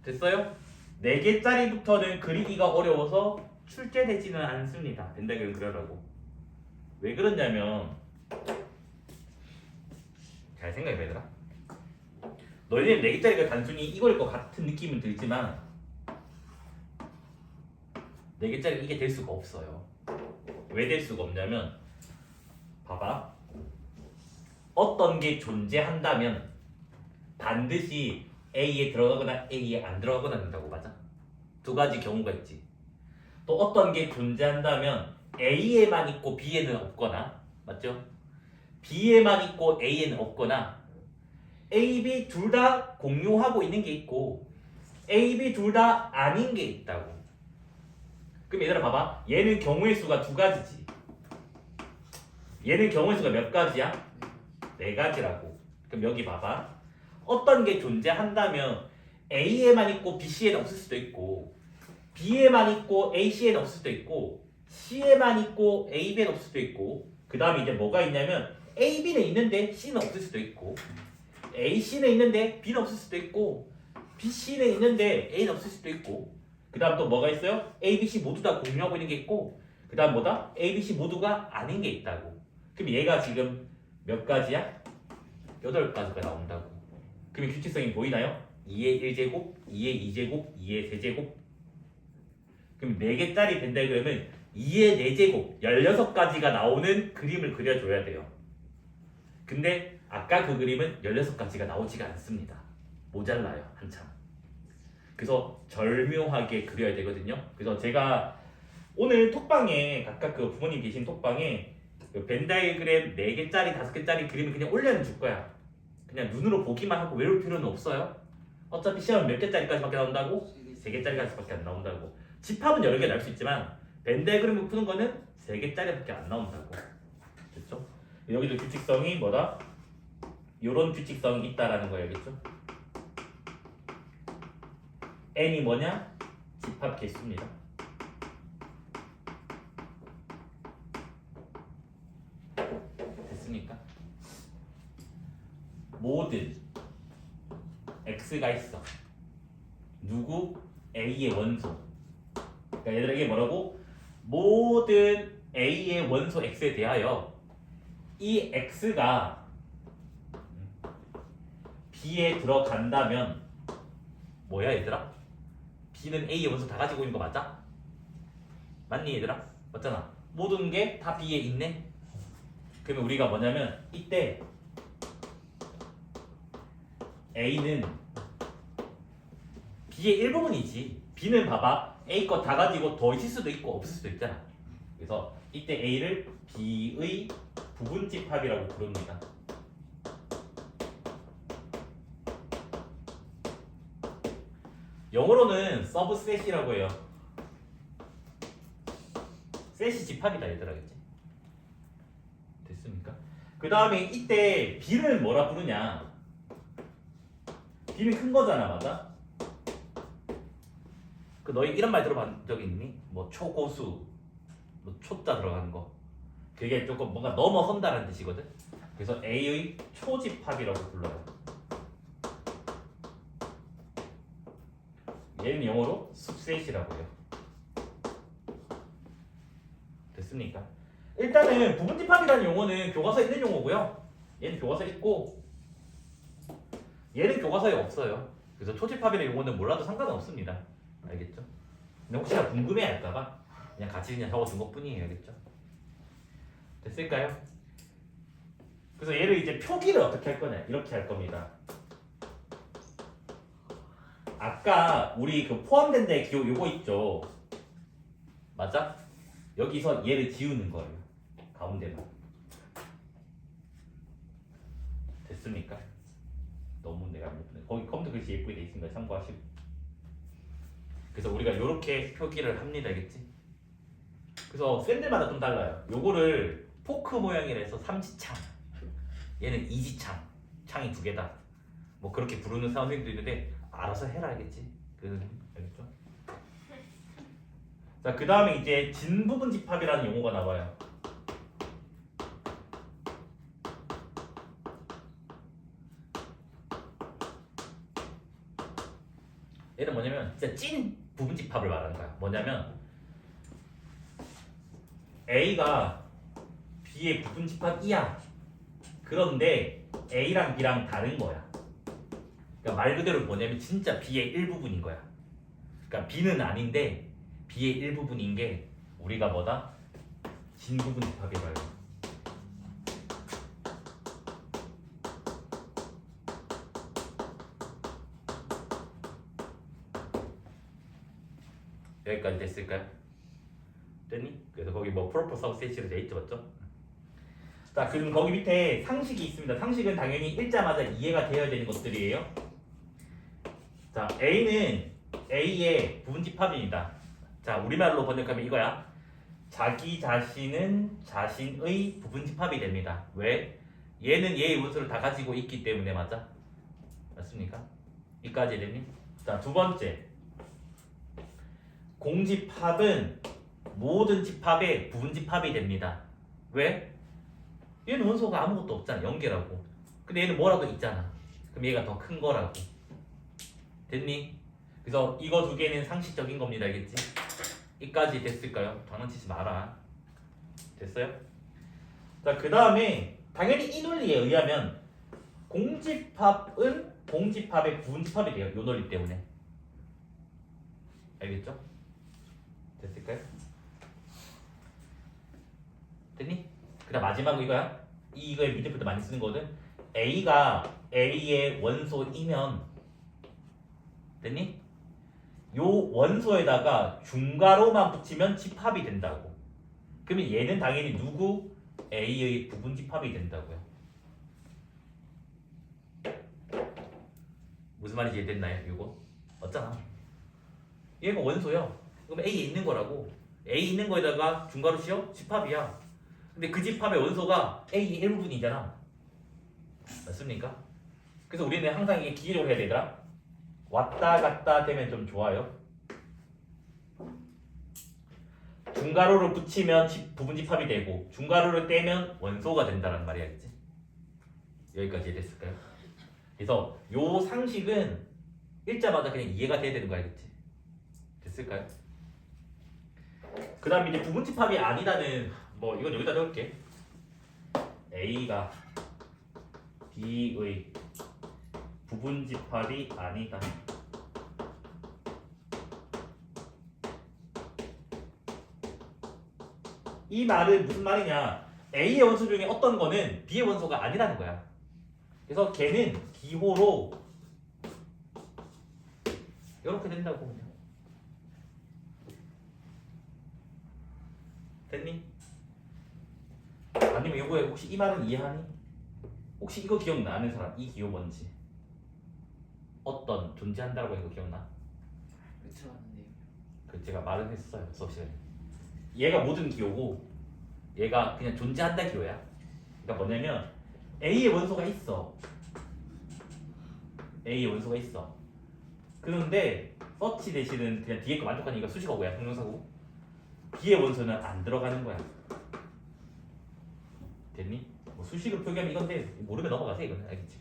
됐어요? 4개짜리부터는 그리기가 어려워서 출제되지는 않습니다. 벤 다이그램 그려라고. 왜 그러냐면 잘 생각해봐 얘들아. 너희는 4개짜리가 단순히 이거일 것 같은 느낌은 들지만 4개짜리 이게 될 수가 없어요. 왜 될 수가 없냐면 봐봐. 어떤 게 존재한다면 반드시 A에 들어가거나 A에 안 들어가거나 된다고. 맞아? 두 가지 경우가 있지. 또 어떤 게 존재한다면 A에만 있고 B에는 없거나, 맞죠? B에만 있고 A에는 없거나 A, B 둘 다 공유하고 있는 게 있고 A, B 둘 다 아닌 게 있다고. 그럼 얘들아 봐봐. 얘는 경우의 수가 2가지지. 얘는 경우의 수가 몇 가지야? 4가지라고. 그럼 여기 봐봐. 어떤 게 존재한다면 A에만 있고 BC에는 없을 수도 있고 B에만 있고 AC에는 없을 수도 있고 C에만 있고 AB에는 없을 수도 있고 그 다음에 이제 뭐가 있냐면 AB는 있는데 C는 없을 수도 있고 AC는 있는데 B는 없을 수도 있고 BC는 있는데 A는 없을 수도 있고 그 다음 또 뭐가 있어요? A, B, C 모두 다 공유하고 있는 게 있고 그 다음 뭐다? A, B, C 모두가 아닌 게 있다고. 그럼 얘가 지금 몇 가지야? 8가지가 나온다고. 그러면 규칙성이 보이나요? 2의 1제곱, 2의 2제곱, 2의 3제곱. 그럼 4개짜리 벤다이그램은 2의 4제곱, 16가지가 나오는 그림을 그려줘야 돼요. 근데 아까 그 그림은 16가지가 나오지가 않습니다. 모자라요, 한참. 그래서 절묘하게 그려야 되거든요. 그래서 제가 오늘 톡방에 각각 그 부모님 계신 톡방에 그 벤다이그램 4개짜리, 5개짜리 그림을 그냥 올려줄 거야. 그냥 눈으로 보기만 하고 외울 필요는 없어요. 어차피 시험은 몇 개짜리까지밖에 나온다고? 3개짜리까지밖에 안 나온다고. 집합은 여러 개 나올 수 있지만 벤다이그램을 푸는 거는 3개짜리밖에 안 나온다고. 됐죠? 여기도 규칙성이 뭐다? 요런 규칙성이 있다라는 거예요. 알겠죠? n이 뭐냐? 집합 개수입니다. 됐습니까? 모든 x가 있어. 누구? a의 원소. 그러니까 얘들아 이게 뭐라고? 모든 a의 원소 x에 대하여 이 x가 b에 들어간다면 뭐야 얘들아? b는 a의 원소 다 가지고 있는 거 맞아? 맞니 얘들아? 맞잖아. 모든 게 다 b에 있네. 그러면 우리가 뭐냐면 이때 a는 b의 일부분이지. b는 봐봐. a 거 다 가지고 더 있을 수도 있고 없을 수도 있잖아. 그래서 이때 a를 b의 부분집합이라고 부릅니다. 영어로는 서브셋이라고 해요. 셋이 집합이다 얘들아. 그치? 됐습니까? 그 다음에 이때 b는 뭐라 부르냐? b는 큰 거잖아. 맞아? 그 너희 이런 말 들어본 적 있니? 뭐 초고수, 뭐 초자 들어가는 거. 그게 조금 뭔가 넘어선다는 뜻이거든. 그래서 A의 초집합이라고 불러요. 얘는 영어로 subset이라고 해요. 됐습니까? 일단은 부분집합이라는 용어는 교과서에 있는 용어고요. 얘는 교과서에 있고 얘는 교과서에 없어요. 그래서 초집합이라는 용어는 몰라도 상관은 없습니다. 알겠죠? 근데 혹시나 궁금해할까봐 그냥 같이 그냥 적어준 것뿐이에요. 알겠죠? 됐을까요? 그래서 얘를 이제 표기를 어떻게 할 거냐? 이렇게 할 겁니다. 아까 우리 그 포함된 데 기호 요거 있죠? 맞아? 여기서 얘를 지우는 거예요. 가운데만. 됐습니까? 너무 내가 예쁘네. 거기 컴퓨터 글씨 예쁘게 돼 있으니까 참고하시고. 그래서 우리가 이렇게 표기를 합니다. 알겠지? 그래서 샌들마다 좀 달라요. 요거를 포크 모양이라 해서 삼지창, 얘는 이지창, 창이 2개다. 뭐 그렇게 부르는 선생님도 있는데 알아서 해라. 알겠지? 알겠죠? 자, 그 다음에 이제 진부분 집합이라는 용어가 나와요. 얘는 뭐냐면 진짜 찐 부분 집합을 말하는 거야. 뭐냐면 A가 B의 부분 집합이야. 그런데 A랑 B랑 다른 거야. 그러니까 말 그대로 뭐냐면 진짜 B의 일부분인 거야. 그러니까 B는 아닌데 B의 일부분인 게 우리가 뭐다? 진부분 집합이라요. 여기까지 됐을까요? 됐니? 그래서 거기 뭐 프로퍼 서브셋으로 돼 있죠, 맞죠? 자, 그럼 거기 밑에 상식이 있습니다. 상식은 당연히 읽자마자 이해가 되어야 되는 것들이에요. 자, A는 A의 부분집합입니다. 자, 우리말로 번역하면 이거야. 자기 자신은 자신의 부분집합이 됩니다. 왜? 얘는 얘의 원소를 다 가지고 있기 때문에. 맞아? 맞습니까? 이까지 됐니? 자, 두 번째. 공집합은 모든 집합의 부분집합이 됩니다. 왜? 얘는 원소가 아무것도 없잖아. 0개라고. 근데 얘는 뭐라도 있잖아. 그럼 얘가 더 큰 거라고. 됐니? 그래서 이거 두 개는 상식적인 겁니다. 알겠지? 이까지 됐을까요? 장난치지 마라. 됐어요? 자, 그 다음에 당연히 이 논리에 의하면 공집합은 공집합의 부분집합이 돼요. 이 논리 때문에. 알겠죠? 됐을까요? 됐니? 그 다음 마지막은 이거야. 이거에 밑에 부터 많이 쓰는 거거든. A가 A의 원소이면 됐니? 요 원소에다가 중괄호만 붙이면 집합이 된다고. 그러면 얘는 당연히 누구? A의 부분 집합이 된다고요. 무슨 말인지 이해됐나요? 이거 맞잖아. 얘가 원소야. 그럼 A에 있는 거라고. A 있는 거에다가 중괄호 씌워? 집합이야. 근데 그 집합의 원소가 A의 일부분이잖아. 맞습니까? 그래서 우리는 항상 이게 기계적으로 해야 되더라. 왔다 갔다 되면 좀 좋아요. 중괄호를 붙이면 부분집합이 되고 중괄호를 떼면 원소가 된다는 말이 알겠지? 여기까지 이해됐을까요? 그래서 요 상식은 읽자마자 그냥 이해가 돼야 되는 거 알겠지? 됐을까요? 그 다음 이제 부분집합이 아니다는 뭐 이건 여기다 넣을게. A가 B의 부분집합이 아니다. 이 말은 무슨 말이냐? A의 원소 중에 어떤 거는 B의 원소가 아니라는 거야. 그래서 걔는 기호로 이렇게 된다고 그냥. 됐니? 아니면 이거에 혹시 이 말은 이해하니? 혹시 이거 기억나는 사람? 이 기호 뭔지? 어떤 존재한다라고 이거 기억나? 그쵸 않은데요. 그 제가 말은 했어요 수업 시간에. 얘가 모든 기호고 얘가 그냥 존재한다 기호야. 그러니까 뭐냐면 A의 원소가 있어. A의 원소가 있어. 그런데 서치 대신은 그냥 뒤에 거 만족하니까 수식어고야. 형용사고. B의 원소는 안 들어가는 거야. 됐니? 뭐 수식을 표기하면 이건데 모르면 넘어가세요. 이거는 알겠지?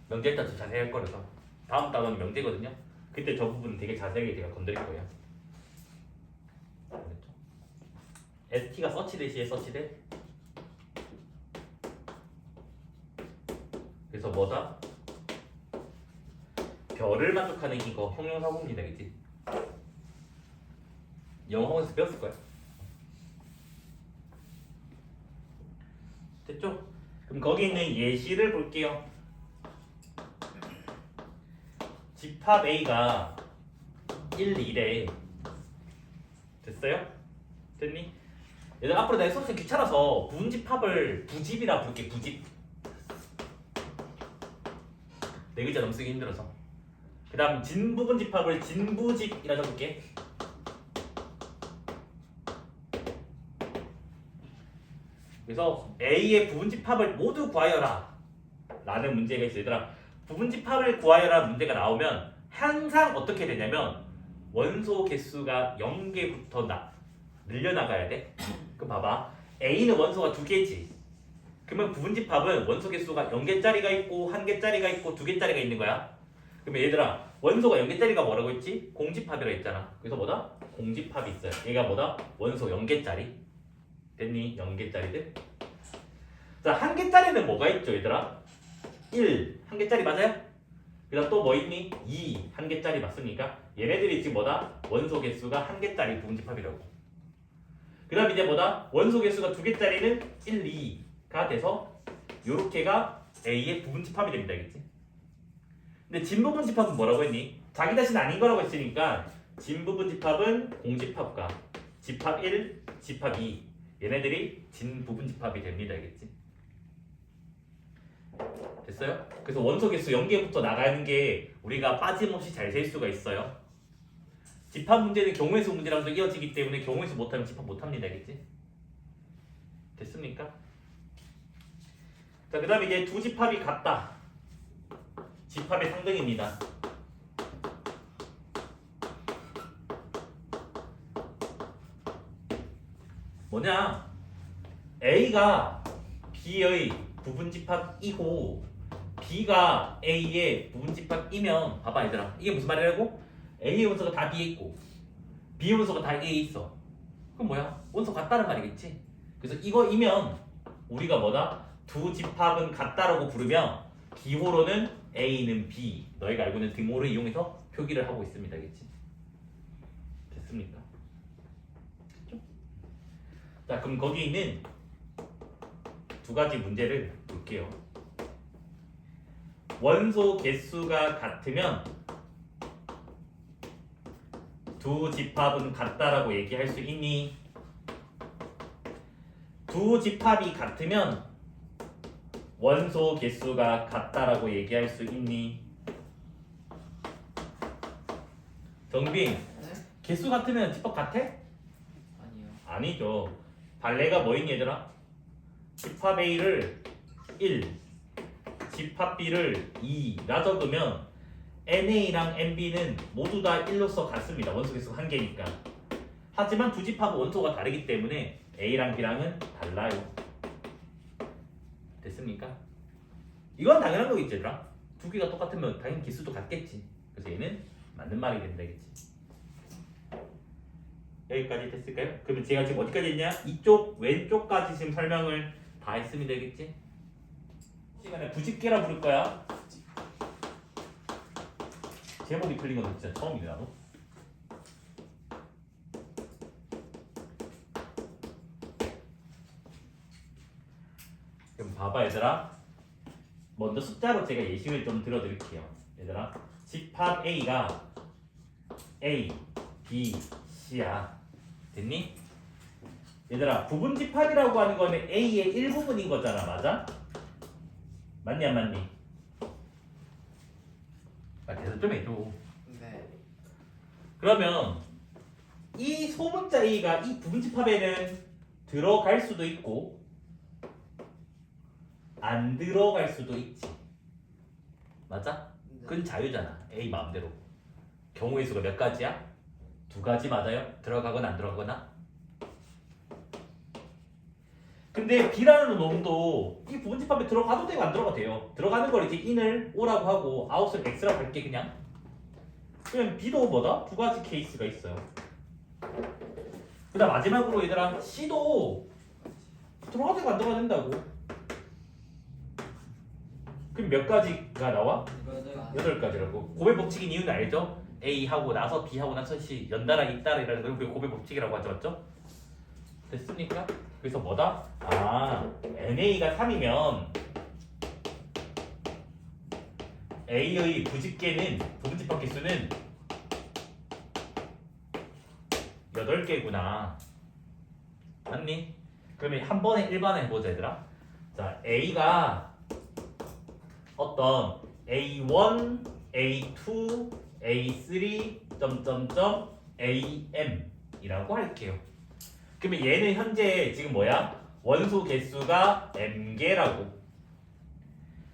명제일 때 더 자세히 할 거라서 다음 단원이 명제거든요. 그때 저 부분 되게 자세하게 제가 건드릴 거예요. 알겠죠? ST가 서치 대시에 서치대. 그래서 뭐다? 별을 만족하는 이거 형용사고입니다. 알겠지? 영어 학원에서 배웠을 거야. 됐죠? 그럼 거기 있는 예시를 볼게요. 집합 A가 1, 2래. 됐어요? 됐니? 얘들 앞으로 내가 수업생 귀찮아서 부분집합을 부집이라 부를게. 부집. 네 글자 너무 쓰기 힘들어서. 그 다음 진부분집합을 진부집이라 적을게. 그래서 A의 부분집합을 모두 구하여라 라는 문제가 있어요. 얘들아, 부분집합을 구하여라 문제가 나오면 항상 어떻게 되냐면 원소 개수가 0개부터 늘려나가야 돼. 그럼 봐봐, A는 원소가 2개지. 그러면 부분집합은 원소 개수가 0개짜리가 있고 1개짜리가 있고 2개짜리가 있는 거야. 그러면 얘들아, 원소가 0개짜리가 뭐라고 했지? 공집합이라고 했잖아. 그래서 뭐다? 공집합이 있어요. 얘가 뭐다? 원소 0개짜리. 됐니? 0개짜리들. 자, 1개짜리는 뭐가 있죠, 얘들아? 1. 1개짜리 맞아요? 그다음 또 뭐 있니? 2 한 개짜리 맞습니까? 얘네들이 지금 뭐다? 원소 개수가 한 개짜리 부분집합이라고. 그다음 이제 뭐다? 원소 개수가 두 개짜리는 1, 2가 돼서 요렇게가 A의 부분집합이 됩니다. 알겠지? 근데 진부분집합은 뭐라고 했니? 자기 자신 아닌 거라고 했으니까 진부분집합은 공집합과 집합 1, 집합 2 얘네들이 진부분집합이 됩니다. 알겠지? 됐어요? 그래서 원소 개수 0개부터 나가는 게 우리가 빠짐없이 잘 셀 수가 있어요. 집합 문제는 경우의 수 문제랑도 이어지기 때문에 경우의 수 못하면 집합 못합니다. 알겠지? 됐습니까? 자, 그 다음에 이제 두 집합이 같다. 집합의 상등입니다. 뭐냐? A가 B의 부분집합이고 B가 A의 부분집합이면 봐봐 얘들아. 이게 무슨 말이라고? A의 원소가 다 B에 있고 B의 원소가 다 A에 있어. 그럼 뭐야? 원소 같다는 말이겠지? 그래서 이거이면 우리가 뭐다? 두 집합은 같다라고 부르면 기호로는 A는 B 너희가 알고 있는 등호를 이용해서 표기를 하고 있습니다. 알겠지? 됐습니까? 됐죠? 자 그럼 거기 있는 두 가지 문제를 볼게요. 원소 개수가 같으면 두 집합은 같다라고 얘기할 수 있니? 두 집합이 같으면 원소 개수가 같다라고 얘기할 수 있니? 정빈, 네? 개수 같으면 집합 같아? 아니요. 아니죠. 발레가 뭐있니 얘들아? 집합 A를 1, 집합 B를 2라 적으면 NA랑 NB는 모두 다 1로서 같습니다. 원소 개수가 한 개니까. 하지만 두 집합은 원소가 다르기 때문에 A랑 B랑은 달라요. 됐습니까? 이건 당연한 거겠지 얘들아. 두 개가 똑같으면 당연히 개수도 같겠지. 그래서 얘는 맞는 말이 된다겠지. 여기까지 됐을까요? 그러면 제가 지금 어디까지 했냐? 이쪽 왼쪽까지 지금 설명을 다 했으면 되겠지? 시간에 부집계라 부를 거야. 제목이 틀린 건 진짜 처음이네 나도. 그럼 봐봐 얘들아. 먼저 숫자로 제가 예시를 좀 들어드릴게요. 얘들아 집합 A가 A, B, C야. 됐니? 얘들아 부분집합이라고 하는 거는 A의 일부분인 거잖아. 맞아? 맞니 안 맞니? 대답 좀 해줘. 네. 그러면 이 소문자 A가 이 부분집합에는 들어갈 수도 있고 안 들어갈 수도 있지. 맞아? 네. 그건 자유잖아. A 마음대로. 경우의 수가 몇 가지야? 두 가지 맞아요? 들어가거나 안 들어가거나. 근데 B라는 놈도 이 부분집합에 들어가도 되고 안 들어가도 돼요. 들어가는 걸 이제 in을 O라고 하고 out을 X라고 할게 그냥. 그럼 B도 뭐다? 두 가지 케이스가 있어요. 그 다음 마지막으로 얘들아 C도 들어가도 되고 안 들어가도 된다고. 그럼 몇 가지가 나와? 8가지라고. 고배 법칙인 이유는 알죠? A 하고 나서 B 하고 나서 C 연달아 잇따라 이라는 걸 고배 법칙이라고 하죠. 맞죠? 됐습니까? 그래서 뭐다? NA가 3이면 A의 부집계는 부분집합 개수는 8개구나. 맞니? 그러면 한 번에 일반화 해보자 얘들아. 자 A가 어떤 A1, A2, A3, 점점점 AM이라고 할게요. 그러면 얘는 현재 지금 뭐야? 원소 개수가 m개라고.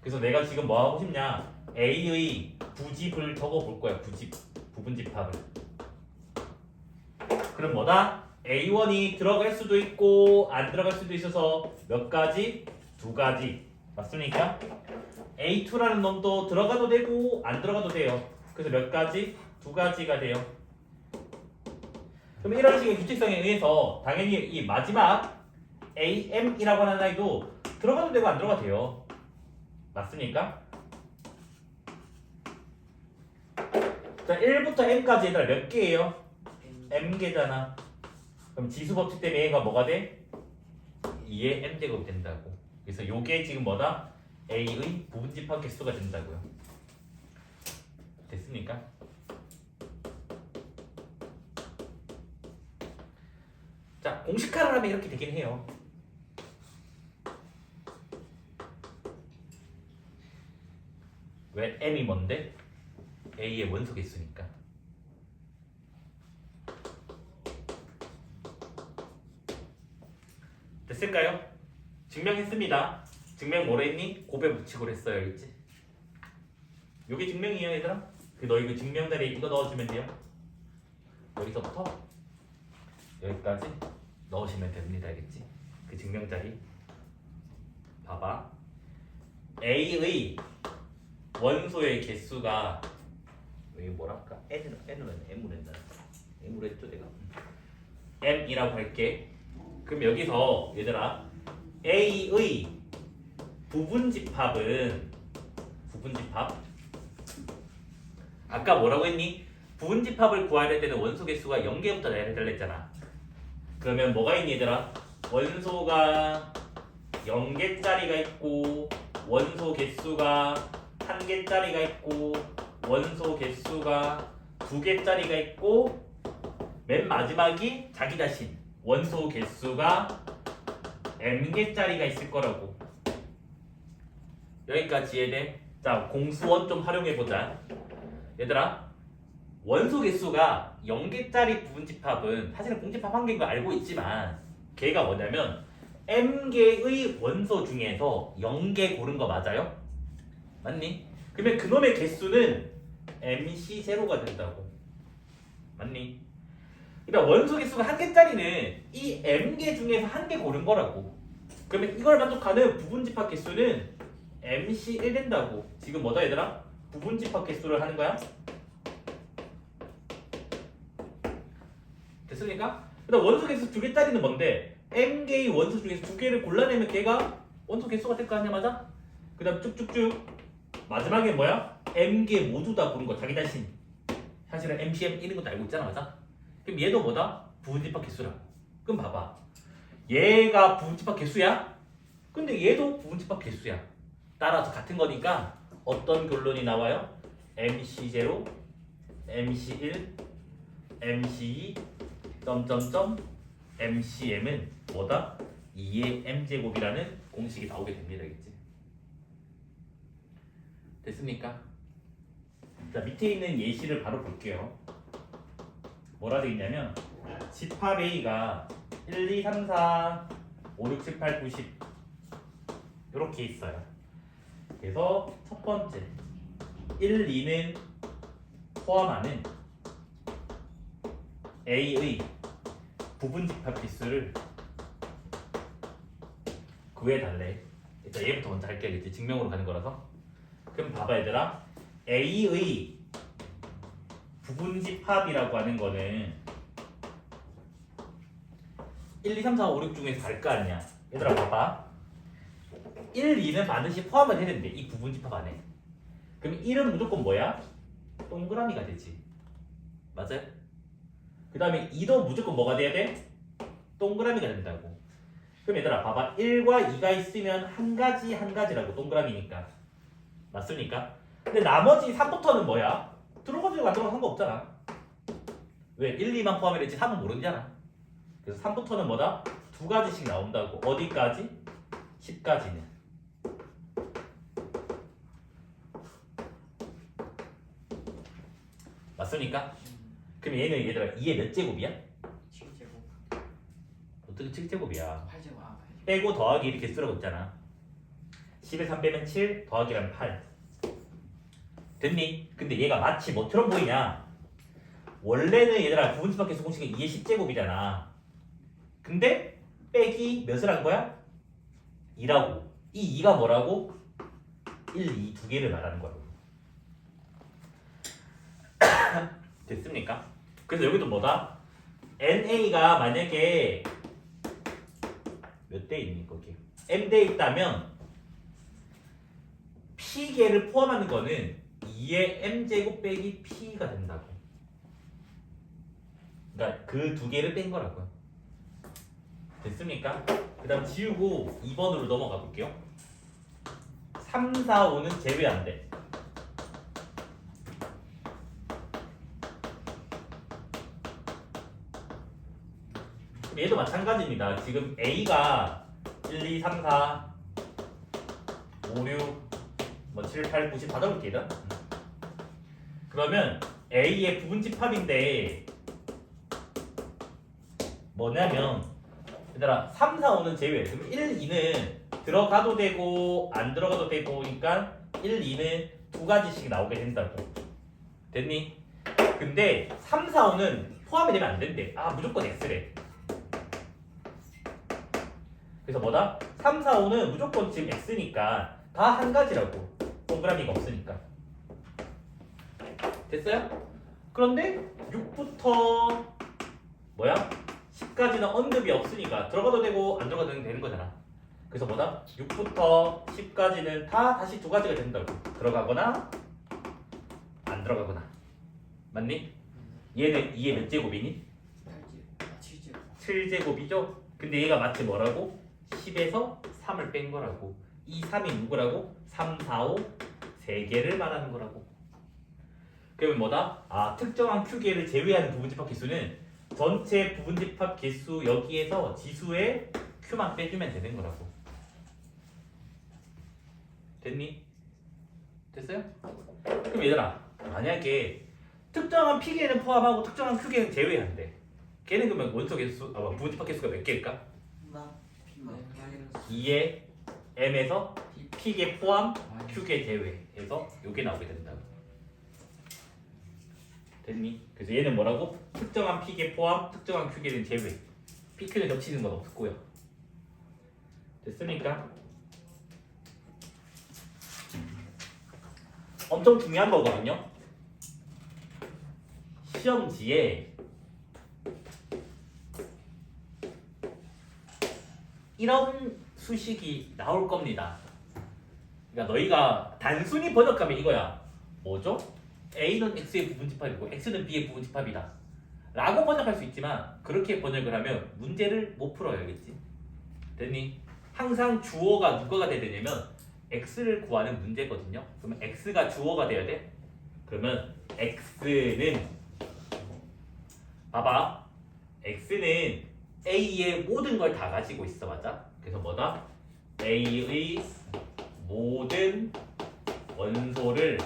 그래서 내가 지금 뭐 하고 싶냐? A의 부집을 적어볼 거야. 부분집합을. 그럼 뭐다? A1이 들어갈 수도 있고 안 들어갈 수도 있어서 몇 가지? 두 가지. 맞습니까? A2라는 놈도 들어가도 되고 안 들어가도 돼요. 그래서 몇 가지? 두 가지가 돼요. 그럼 이런 식의 규칙성에 의해서 당연히 이 마지막 AM이라고 하는 아이도 들어가도 되고 안 들어가도 돼요. 맞습니까? 자 1부터 n까지 얘들아 몇 개예요? M m개잖아. 그럼 지수 법칙 때문에 얘가 뭐가 돼? 2의 m제곱 된다고. 그래서 요게 지금 뭐다? a의 부분집합 개수가 된다고요. 됐습니까? 자 공식화를 하면 이렇게 되긴 해요. 왜 m이 뭔데? a의 원소 개수니까. 됐을까요? 증명했습니다. 증명 뭐라 했니? 곱에 붙이고 했어요. 알겠지? 요게 증명이에요 얘들아. 그 너희 그 증명 자리에 이거 넣어주면 돼요. 여기서부터 여기까지 넣으시면 됩니다. 알겠지? 그 증명 자리 봐봐. A의 원소의 개수가 여기 뭐랄까? N으로 M으로 했나? M으로 했죠 내가. M이라고 할게. 그럼 여기서 얘들아 A의 부분집합은 부분집합 아까 뭐라고 했니? 부분집합을 구할 때는 원소 개수가 0개부터 나열해달라 했잖아. 그러면 뭐가 있니 얘들아? 원소가 0개짜리가 있고 원소 개수가 1개짜리가 있고 원소 개수가 2개짜리가 있고 맨 마지막이 자기 자신 원소 개수가 m개짜리가 있을 거라고. 여기까지 이해돼? 자 공수원 좀 활용해보자. 얘들아 원소 개수가 0개짜리 부분집합은 사실은 공집합 한 개인 거 알고 있지만 걔가 뭐냐면 m개의 원소 중에서 0개 고른 거 맞아요? 맞니? 그러면 그놈의 개수는 MC0가 된다고. 맞니? 그러니까 원소 개수가 1개짜리는 이 m개 중에서 1개 고른 거라고. 그러면 이걸 만족하는 부분집합 개수는 MC1 된다고. 지금 뭐다 얘들아? 부분집합 개수를 하는 거야? 됐습니까? 그다음 원소 개수 2개짜리는 뭔데? m개의 원소 중에서 2개를 골라내면 걔가 원소 개수가 될 거 아니야, 맞아? 그다음 쭉쭉쭉 마지막에 뭐야? m개 모두 다 고른 거 자기 자신. 사실은 MCM 이런 것도 알고 있잖아, 맞아? 그럼 얘도 뭐다? 부분집합 개수라고. 그럼 봐봐. 얘가 부분집합 개수야? 근데 얘도 부분집합 개수야. 따라서 같은 거니까 어떤 결론이 나와요? MC0, MC1, MC2, 점점점, MCM은 뭐다? 2의 m제곱이라는 공식이 나오게 됩니다. 알겠지? 됐습니까? 자 밑에 있는 예시를 바로 볼게요. 뭐라 되어 있냐면 집합 A가 1, 2, 3, 4, 5, 6, 7, 8, 9, 10 이렇게 있어요. 그래서 첫 번째 1, 2는 포함하는 A의 부분집합 개수를 구해달래. 일단 얘부터 먼저 할게. 알겠지? 증명으로 가는 거라서. 그럼 봐봐 얘들아. A의 부분집합이라고 하는 거는 1, 2, 3, 4, 5, 6 중에서 갈 거 아니야. 얘들아 봐봐. 1, 2는 반드시 포함을 해야 되는데 이 부분집합 안에. 그럼 1은 무조건 뭐야? 동그라미가 되지. 맞아요? 그 다음에 2도 무조건 뭐가 돼야 돼? 동그라미가 된다고. 그럼 얘들아 봐봐. 1과 2가 있으면 한 가지라고. 동그라미니까. 맞습니까? 근데 나머지 3부터는 뭐야? 들어가지고 안 들어가도 상관없잖아. 왜? 1, 2만 포함해 됐지 3은 모르잖아. 그래서 3부터는 뭐다? 2가지씩 나온다고. 어디까지? 10까지는. 맞습니까? 그럼 얘는 얘들아 2의 몇 제곱이야? 7제곱 어떻게 7제곱이야? 8제곱 아 8제곱 빼고 더하기 이렇게 쓰라고 했잖아. 10에 3 빼면 7 더하기라면 8 됐니? 근데 얘가 마치 뭐처럼 보이냐? 원래는 얘들아 부분집합 개수 공식은 2의 10제곱이잖아. 근데 빼기 몇을 한 거야? 2라고. 이 2가 뭐라고? 1, 2 두 개를 말하는 거라고. 됐습니까? 그래서 여기도 뭐다? NA가 만약에 몇 대 있니 거기? M 대 있다면 P개를 포함하는 거는 2의 m제곱 빼기 p가 된다고. 그러니까 그 두 개를 뺀 거라고요. 됐습니까? 그 다음 지우고 2번으로 넘어가 볼게요. 3, 4, 5는 제외한대. 얘도 마찬가지입니다. 지금 A가 1, 2, 3, 4, 5, 6, 뭐 7, 8, 9, 10 다 적을게요. 그러면 A의 부분집합인데 뭐냐면 얘들아 3, 4, 5는 제외. 그럼 1, 2는 들어가도 되고 안 들어가도 되고 그러니까 1, 2는 두 가지씩 나오게 된다고. 됐니? 근데 3, 4, 5는 포함이 되면 안 된대. 아 무조건 X래. 그래서 뭐다? 3, 4, 5는 무조건 지금 X니까 다 한 가지라고. 동그라미가 없으니까. 됐어요? 그런데 6부터 뭐야? 10까지는 언급이 없으니까 들어가도 되고 안 들어가도 되는 거잖아. 그래서 뭐다? 6부터 10까지는 다 다시 두 가지가 된다고. 들어가거나 안 들어가거나. 맞니? 얘는 2의 몇 제곱이니? 7제곱. 7제곱이죠? 근데 얘가 마치 뭐라고? 10에서 3을 뺀 거라고. 이 3이 누구라고? 3, 4, 5 3개를 말하는 거라고. 그러면 뭐다? 아 특정한 Q개를 제외하는 부분집합 개수는 전체 부분집합 개수 여기에서 지수의 Q만 빼주면 되는 거라고. 됐니? 됐어요? 그럼 얘들아 만약에 특정한 P개는 포함하고 특정한 Q개는 제외한대. 걔는 그러면 원소 개수, 부분집합 개수가 몇 개일까? 마이너스 2의 M에서 P개 포함 Q개 제외해서 요게 나오게 된다고. 됐니? 그래서 얘는 뭐라고? 특정한 P개 포함 특정한 Q개는 제외. PQ는 겹치는 건 없고요. 됐습니까? 엄청 중요한 거거든요. 시험지에 이런 수식이 나올 겁니다. 그러니까 너희가 단순히 번역하면 이거야. 뭐죠? A는 X의 부분집합이고 X는 B의 부분집합이다 라고 번역할 수 있지만 그렇게 번역을 하면 문제를 못 풀어야겠지. 됐니? 항상 주어가 누가가 돼야 되냐면 X를 구하는 문제거든요. 그러면 X가 주어가 돼야 돼. 그러면 X는 봐봐. X는 A의 모든 걸 다 가지고 있어. 맞아? 그래서 뭐다? A의 모든 원소를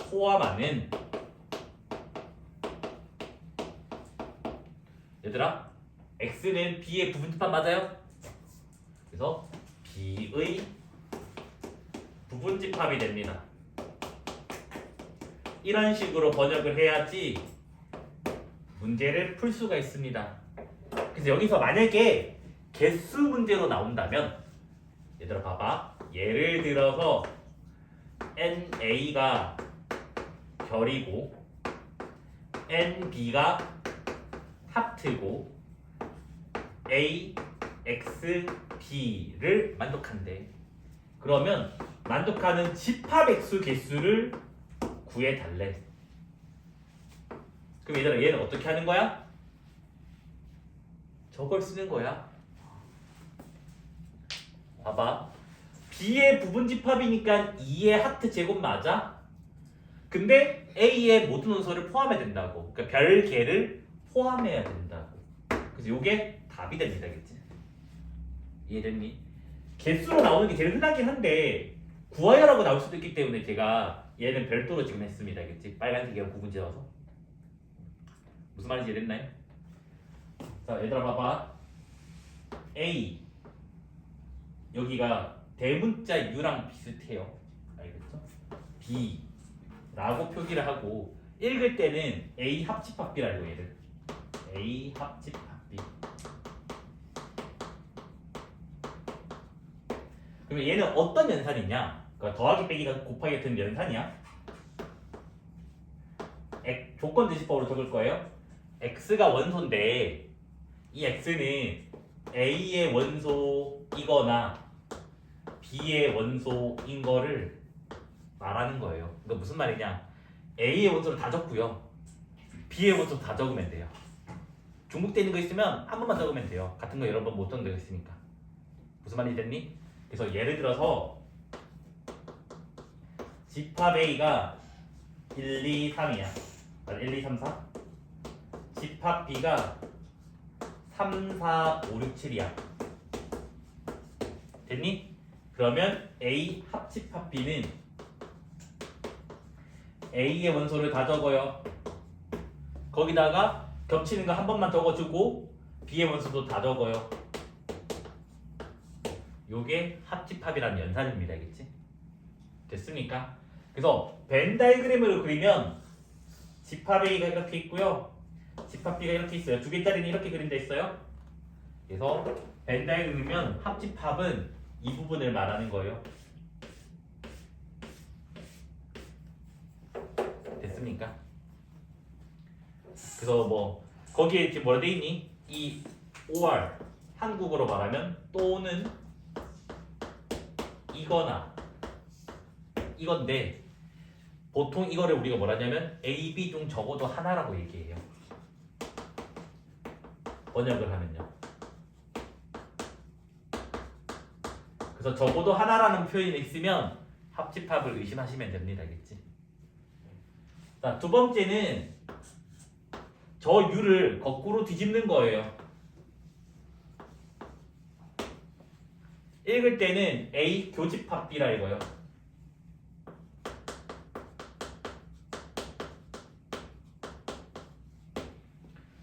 포함하는 얘들아 X는 B의 부분집합 맞아요? 그래서 B의 부분집합이 됩니다. 이런 식으로 번역을 해야지 문제를 풀 수가 있습니다. 그래서 여기서 만약에 개수 문제로 나온다면 얘들아 봐봐. 예를 들어서 NA가 별이고 NB가 하트고 A, X, B를 만족한대. 그러면 만족하는 집합 액수 개수를 구해달래. 그럼 얘들아 얘는 어떻게 하는 거야? 저걸 쓰는 거야. 봐봐. B의 부분집합이니까 2의 하트 제곱 맞아? 근데 A의 모든 원소를 포함해야 된다고. 그러니까 별 개를 포함해야 된다고. 그래서 요게 답이 됩니다. 그치? 이해됐니? 개수로 나오는 게 제일 흔하긴 한데 구하여라고 나올 수도 있기 때문에 제가 얘는 별도로 지금 했습니다. 그치? 빨간색이랑 구분지어서. 무슨 말인지 이해됐나요? 자 얘들아 봐봐. A 여기가 대문자 U랑 비슷해요. 알겠죠? B 라고 표기를 하고 읽을 때는 A 합집합 B라고 얘를 A 합집합 B. 그러면 얘는 어떤 연산이냐? 그러니까 더하기 빼기가 곱하기 같은 연산이야. 조건 제시법으로 적을 거예요. X가 원소인데 이 X는 A의 원소이거나 B의 원소인 거를 말하는 거예요. 그러니까 무슨 말이냐? A의 원소를 다 적고요. B의 원소 다 적으면 돼요. 중복되는 거 있으면 한 번만 적으면 돼요. 같은 거 여러 번 못 적는 거 있으니까. 무슨 말인지 됐니? 그래서 예를 들어서 집합 A가 1, 2, 3이야. 1, 2, 3, 4. 집합 B가 3, 4, 5, 6, 7이야. 됐니? 그러면 A 합집합 B는 A의 원소를 다 적어요. 거기다가 겹치는 거 한 번만 적어주고 B의 원소도 다 적어요. 요게 합집합이라는 연산입니다. 알겠지? 됐습니까? 그래서 벤 다이그램으로 그리면 집합 A가 이렇게 있고요. 집합 B가 이렇게 있어요. 두 개짜리는 이렇게 그린다 있어요. 그래서 벤 다이그램이면 합집합은 이 부분을 말하는 거예요. 됐습니까? 그래서 뭐 거기에 지금 뭐라 돼 있니? 이 or 한국어로 말하면 또는 이거나 이건데 보통 이거를 우리가 뭐라 하냐면 A, B 중 적어도 하나라고 얘기해요. 번역을 하면요. 그래서 적어도 하나라는 표현이 있으면 합집합을 의심하시면 됩니다. 알겠지? 자, 두 번째는 저 U를 거꾸로 뒤집는 거예요. 읽을 때는 A 교집합 B라 읽어요.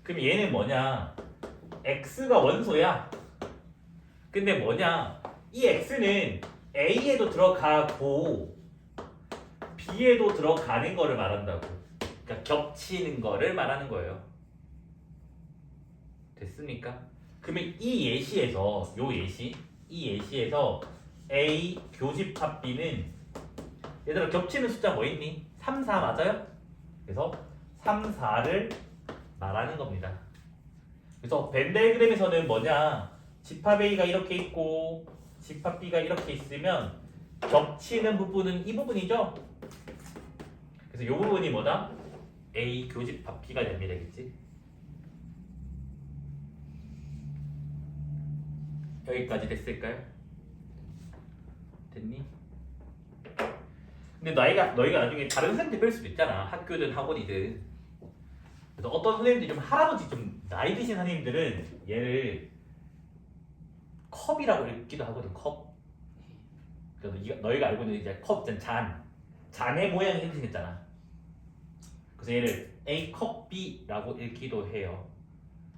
그럼 얘는 뭐냐? X가 원소야. 근데 뭐냐? 이 X는 A에도 들어가고 B에도 들어가는 거를 말한다고. 그러니까 겹치는 거를 말하는 거예요. 됐습니까? 그러면 이 예시에서 이 예시에서 A 교집합 B는 얘들아 겹치는 숫자 뭐 있니? 3, 4 맞아요? 그래서 3, 4를 말하는 겁니다. 그래서 벤 다이그램에서는 뭐냐? 집합 A가 이렇게 있고 집합 B가 이렇게 있으면 겹치는 부분은 이 부분이죠? 그래서 이 부분이 뭐다? A 교집합 B가 됩니다. 알겠지? 여기까지 됐을까요? 됐니? 근데 너희가 나중에 다른 선생님들 뵐 수도 있잖아. 학교든 학원이든. 그래서 어떤 선생님들이 좀 할아버지 좀 나이 드신 선생님들은 얘를 컵이라고 읽기도 하거든. 컵. 그래서 너희가 알고 있는 이제 컵 있잖아. 잔의 모양이 이렇게 생겼잖아. 그래서 얘를 A 컵 B라고 읽기도 해요.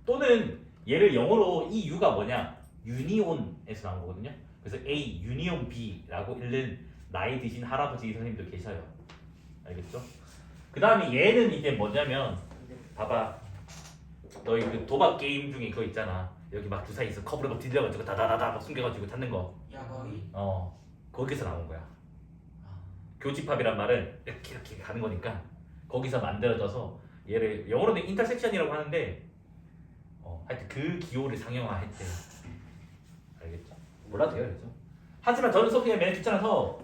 또는 얘를 영어로 이 U가 뭐냐? 유니온에서 나온 거거든요. 그래서 A 유니온 B라고 읽는 나이 드신 할아버지 선생님도 계셔요. 알겠죠? 그 다음에 얘는 이제 뭐냐면 봐봐. 너희 그 도박 게임 중에 그거 있잖아. 여기 막 주사위 있어. 컵으로 막 뒤져가지고 다다다다 막 숨겨가지고 찾는 거. 야거위. 거기서 나온 거야. 교집합이란 말은 이렇게 가는 거니까 거기서 만들어져서 얘를 영어로는 인터섹션이라고 하는데 하여튼 그 기호를 상용화했대. 알겠죠? 몰라도 돼요. 그렇죠? 하지만 저는 소피가 맨날 귀찮아서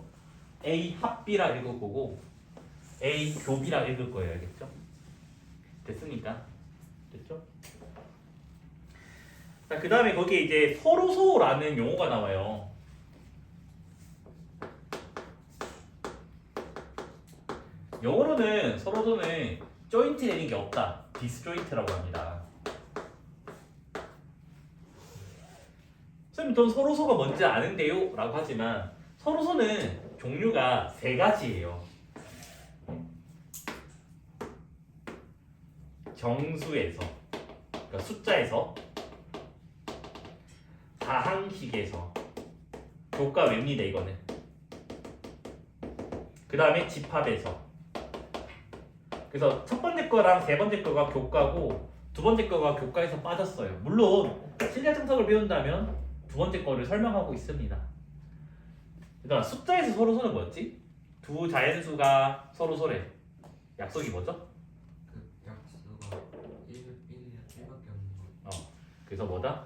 A 합비라 읽을 거고 A 교비라 읽을 거예요. 알겠죠? 됐습니까? 됐죠? 자, 그 다음에 거기에 이제 서로소라는 용어가 나와요. 영어로는 서로소는 조인트 되는 게 없다. 디스조인트라고 합니다. 선생님, 전 서로소가 뭔지 아는데요? 라고 하지만 서로소는 종류가 세 가지예요. 정수에서, 그러니까 숫자에서, 다항식에서, 교과 외입니다. 이거는. 그 다음에 집합에서. 그래서 첫 번째 거랑 세 번째 거가 교과고 두 번째 거가 교과에서 빠졌어요. 물론 실내증석을 배운다면 두 번째 거를 설명하고 있습니다. 그러니까 숫자에서 서로소는 뭐였지? 두 자연수가 서로소래. 약속이 뭐죠? 그 약수가 1밖에 없는 거. 그래서 뭐다?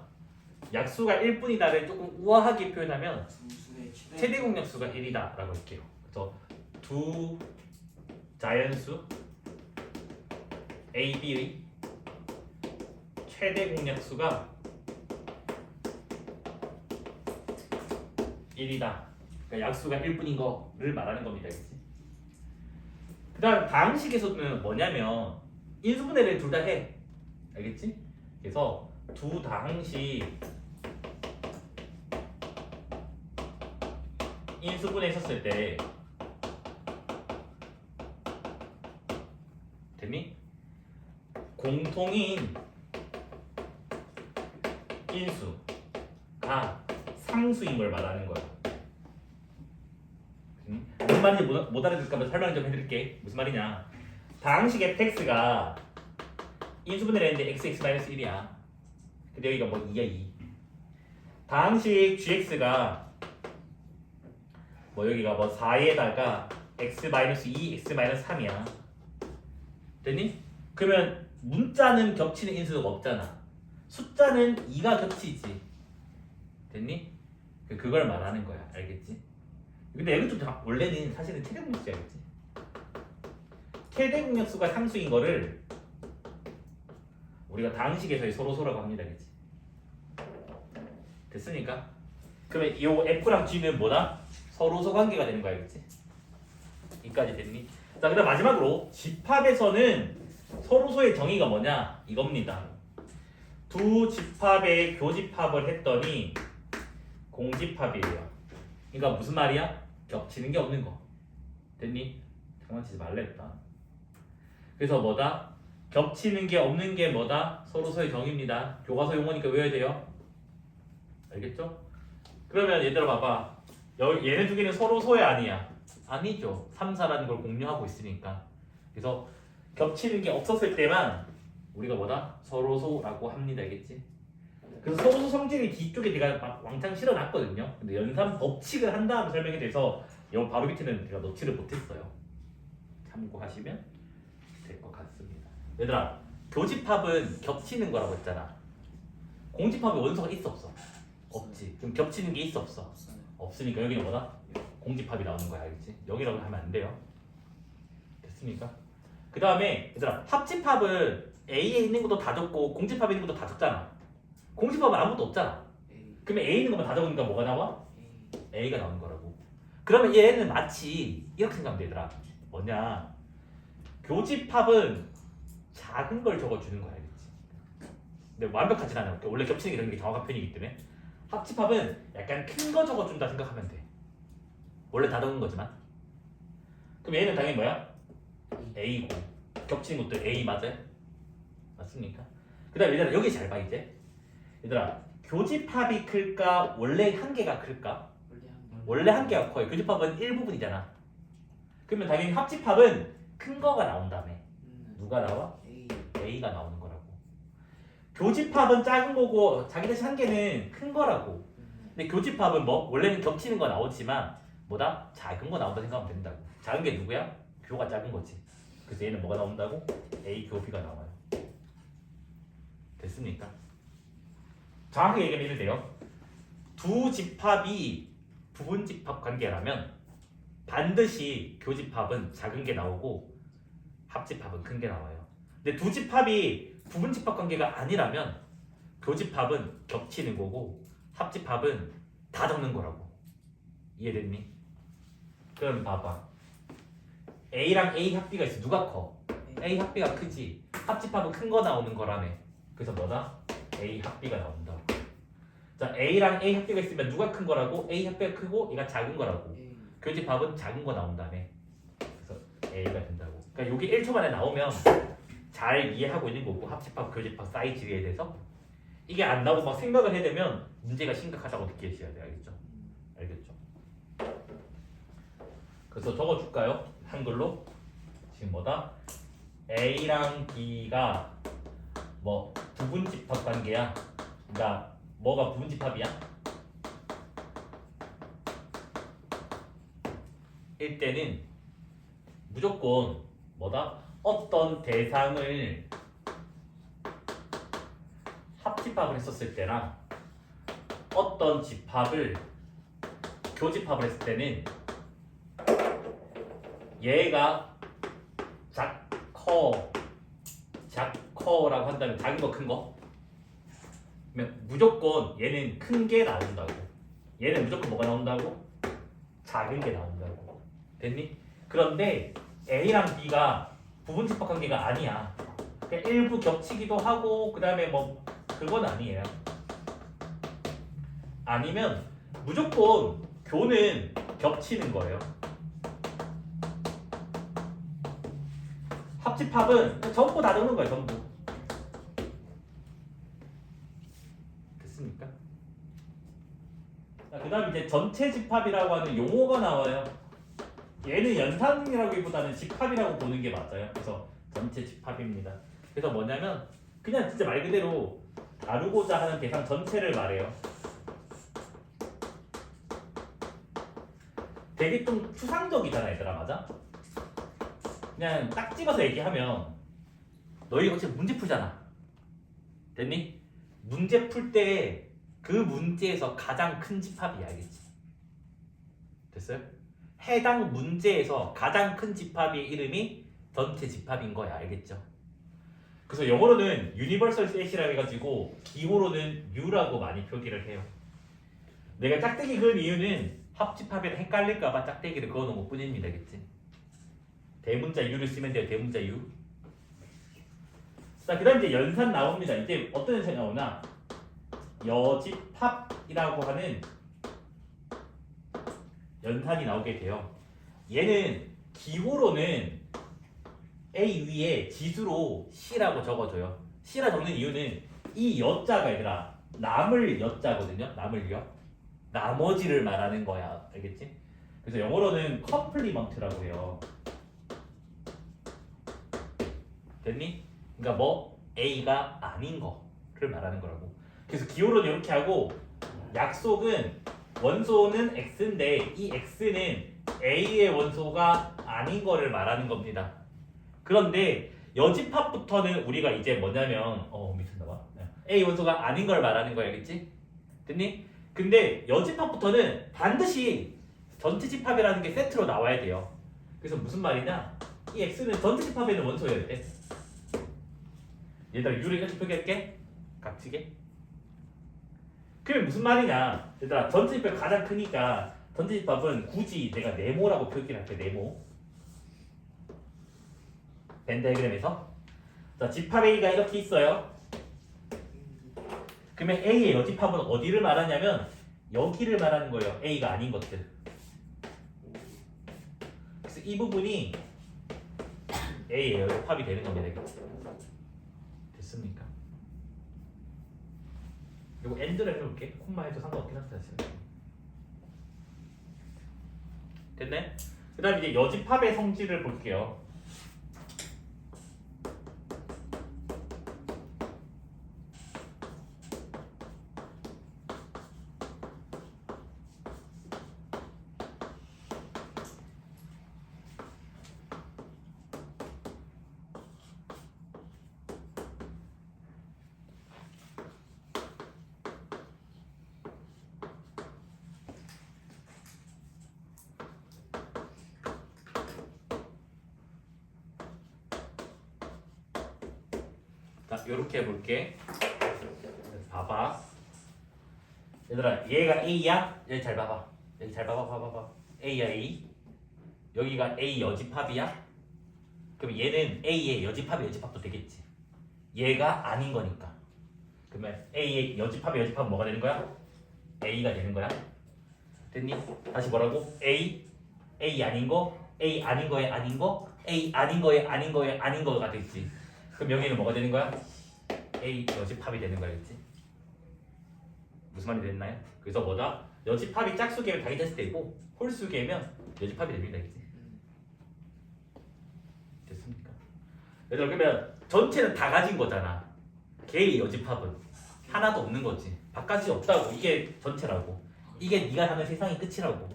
약수가 1뿐이다를 조금 우아하게 표현하면 분수의 최대 공약수가 1이다 라고 할게요. 그래서 두 자연수 A, B의 최대 공약수가 1이다. 그러니까 약수가 1뿐인 거를 말하는 겁니다. 그 다음 다항식에서는 뭐냐면 인수분해를 둘 다 해. 알겠지? 그래서 두 다항식 인수분해 했었을 때 됐니? 공통인 인수가 상수인 걸 말하는 거야. 무슨 말인지 못 알아들을까 봐 설명 좀 해드릴게. 무슨 말이냐? 다항식 fx가 인수분해를 했는데 x(x-1)이야. 근데 여기가 뭐 2야 2. 다항식 gx가 뭐 여기가 뭐 4에다가 x-2, x-3이야. 됐니? 그러면 문자는 겹치는 인수가 없잖아. 숫자는 2가 겹치지. 됐니? 그걸 말하는 거야. 알겠지? 근데 여기 좀 원래는 사실은 최대 공약수야. 알겠지? 최대 공약수가 상수인 거를 우리가 다항식에서의 서로소라고 합니다. 알겠지? 됐으니까? 그러면 이 F랑 G는 뭐다? 서로소 관계가 되는 거야. 알겠지? 이까지 됐니? 자, 그 다음 마지막으로 집합에서는 서로소의 정의가 뭐냐? 이겁니다. 두 집합의 교집합을 했더니 공집합이에요. 그러니까 무슨 말이야? 겹치는 게 없는 거. 됐니? 장난치지 말라 했다. 그래서 뭐다? 겹치는 게 없는 게 뭐다? 서로소의 정의입니다. 교과서 용어니까 외워야 돼요. 알겠죠? 그러면 얘들아 봐봐. 얘네 두 개는 서로소의 아니야. 아니죠. 3, 4라는 걸 공유하고 있으니까. 그래서 겹치는 게 없었을 때만 우리가 뭐다? 서로소라고 합니다. 알겠지? 그래서 서로소 성질이 뒤쪽에 내가 막 왕창 실어놨거든요. 근데 연산 법칙을 한 다음에 설명이 돼서 여 바로 밑에는 제가 넣지를 못했어요. 참고하시면 될 것 같습니다. 얘들아, 교집합은 겹치는 거라고 했잖아. 공집합에 원소가 있어 없어? 없지. 그럼 겹치는 게 있어 없어? 없으니까 여기는 뭐다? 공집합이 나오는 거야. 알겠지? 여기라고 하면 안 돼요. 됐습니까? 그 다음에 얘들아, 합집합은 A에 있는 것도 다 적고 공집합에 있는 것도 다 적잖아. 공집합은 아무것도 없잖아. 그러면 A에 있는 것만 다 적으니까 뭐가 나와? A가 나오는 거라고. 그러면 얘는 마치 이렇게 생각하면 되더라. 뭐냐? 교집합은 작은 걸 적어주는 거야. 알겠지? 근데 완벽하진 않아. 원래 겹치는 게 이런 게 정확한 표현이기 때문에. 합집합은 약간 큰 거 적어준다 생각하면 돼. 원래 다 적은 거지만. 그럼 얘는 당연히 뭐야? A고 겹치는 것도 A 맞아요? 맞습니까? 그 다음에 얘들아 여기 잘 봐 이제. 얘들아 교집합이 클까? 원래 한 개가 클까? 원래 한 개가 커요. 교집합은 일부분이잖아. 그러면 당연히 합집합은 큰 거가 나온다며. 누가 나와? A가 나오는 거라고. 교집합은 작은 거고 자기 대신 한 개는 큰 거라고. 근데 교집합은 뭐? 원래는 겹치는 거 나오지만 뭐다? 작은 거 나온다 생각하면 된다고. 작은 게 누구야? 교가 작은 거지. 그래서 얘는 뭐가 나온다고? A 교 B가 나와요. 됐습니까? 정확하게 얘기하면 이래 돼요. 두 집합이 부분 집합 관계라면 반드시 교집합은 작은 게 나오고 합집합은 큰 게 나와요. 근데 두 집합이 부분 집합 관계가 아니라면 교집합은 겹치는 거고 합집합은 다 적는 거라고. 이해됐니? 그럼 봐봐. A랑 A 합비가 있어. 누가 커? A 합비가 크지. 합집합은 큰 거 나오는 거라며. 그래서 뭐다? A 합비가 나온다고. 자, A랑 A 합비가 있으면 누가 큰 거라고? A 합비가 크고 얘가 작은 거라고. 교집합은 작은 거 나온다며. 그래서 A가 된다고. 그러니까 여기 1초 만에 나오면 잘 이해하고 있는 거고 합집합, 교집합 사이즈에 대해서 이게 안 나오고 막 생각을 해야 되면 문제가 심각하다고 느끼셔야 돼요. 알겠죠? 알겠죠? 그래서 적어줄까요? 한글로. 지금 뭐다? A랑 B가 뭐 부분집합 관계야. 그러니까 뭐가 부분집합이야? 일 때는 무조건 뭐다? 어떤 대상을 합집합을 했었을 때랑 어떤 집합을 교집합을 했을 때는 얘가 작커라고 한다면 작은 거 큰 거? 그러면 무조건 얘는 큰 게 나온다고. 얘는 무조건 뭐가 나온다고? 작은 게 나온다고. 됐니? 그런데 A랑 B가 부분 집합관계가 아니야. 그냥 일부 겹치기도 하고 그 다음에 뭐 그건 아니에요. 아니면 무조건 교는 겹치는 거예요. 합집합은 전부 다 적는 거예요. 전부. 됐습니까? 그 다음 이제 전체 집합이라고 하는 용어가 나와요. 얘는 연산이라기보다는 집합이라고 보는 게 맞아요. 그래서 전체 집합입니다. 그래서 뭐냐면 그냥 진짜 말 그대로 다루고자 하는 대상 전체를 말해요. 되게 좀 추상적이잖아 얘들아. 맞아? 그냥 딱 집어서 얘기하면 너희가 어차피 문제 풀잖아. 됐니? 문제 풀 때 그 문제에서 가장 큰 집합이 알겠지? 됐어요? 해당 문제에서 가장 큰 집합의 이름이 전체 집합인 거야. 알겠죠? 그래서 영어로는 유니버설 셋이라 해가지고 기호로는 U라고 많이 표기를 해요. 내가 짝대기 그은 이유는 합집합이랑 헷갈릴까봐 짝대기를 그어놓은 것 뿐입니다. 알겠지? 대문자 U를 쓰면 돼요. 대문자 U. 자, 그 다음 이제 연산 나옵니다. 이제 어떤 연산이 나오나? 여집합이라고 하는 연산이 나오게 돼요. 얘는 기호로는 A 위에 지수로 C라고 적어줘요. C라 적는 이유는 이 여자가 얘들아 남을 여자거든요. 남을 여. 나머지를 말하는 거야. 알겠지? 그래서 영어로는 컴플리먼트라고 해요. 됐니? 그러니까 뭐 A가 아닌 거를 말하는 거라고. 그래서 기호로는 이렇게 하고 약속은 원소는 X인데 이 X는 A의 원소가 아닌 거를 말하는 겁니다. 그런데 여집합부터는 우리가 이제 뭐냐면 미쳤나봐. A 원소가 아닌 걸 말하는 거야. 알겠지? 됐니? 근데 여집합부터는 반드시 전체 집합이라는 게 세트로 나와야 돼요. 그래서 무슨 말이냐? 이 X는 전체 집합에는 원소여야 돼. 얘들아 U를 이렇게 표기할게. 깍지게. 그게 무슨 말이냐? 얘들아 전체 집합이 가장 크니까 전체 집합은 굳이 내가 네모라고 표기를 할게. 네모. 벤 다이그램에서 자 집합 A가 이렇게 있어요. 그러면 A의 여집합은 어디를 말하냐면 여기를 말하는 거예요. A가 아닌 것들. 그래서 이 부분이 A의 여집합이 되는 겁니다. 됐습니까? 그리고 엔드를 해볼게. 콤마 해도 상관없긴 합니다. 됐네? 그 다음 이제 여집합의 성질을 볼게요. 자, 요렇게 해볼게. 봐봐. 얘들아, 얘가 A야? 여기 잘 봐봐. 여기 잘 봐봐, 봐봐. A야, A. 여기가 A 여집합이야? 그럼 얘는 A의 여집합의 여집합도 되겠지. 얘가 아닌 거니까. 그러면 A의 여집합의 여집합은 뭐가 되는 거야? A가 되는 거야. 됐니? 다시 뭐라고? A 아닌 거, A 아닌 거에 아닌 거, A 아닌 거에 아닌 거에 아닌 거가 되겠지. 그럼 여기는 뭐가 되는 거야? A 여집합이 되는 거겠지. 무슨 말이 됐나요? 그래서 뭐다? 여집합이 짝수개면 다이제스트 되고 홀수개면 여집합이 됩니다. 그치? 됐습니까? 얘들아 그러면 전체는 다 가진 거잖아. 개의 여집합은 하나도 없는 거지. 바깥이 없다고. 이게 전체라고. 이게 네가 사는 세상의 끝이라고.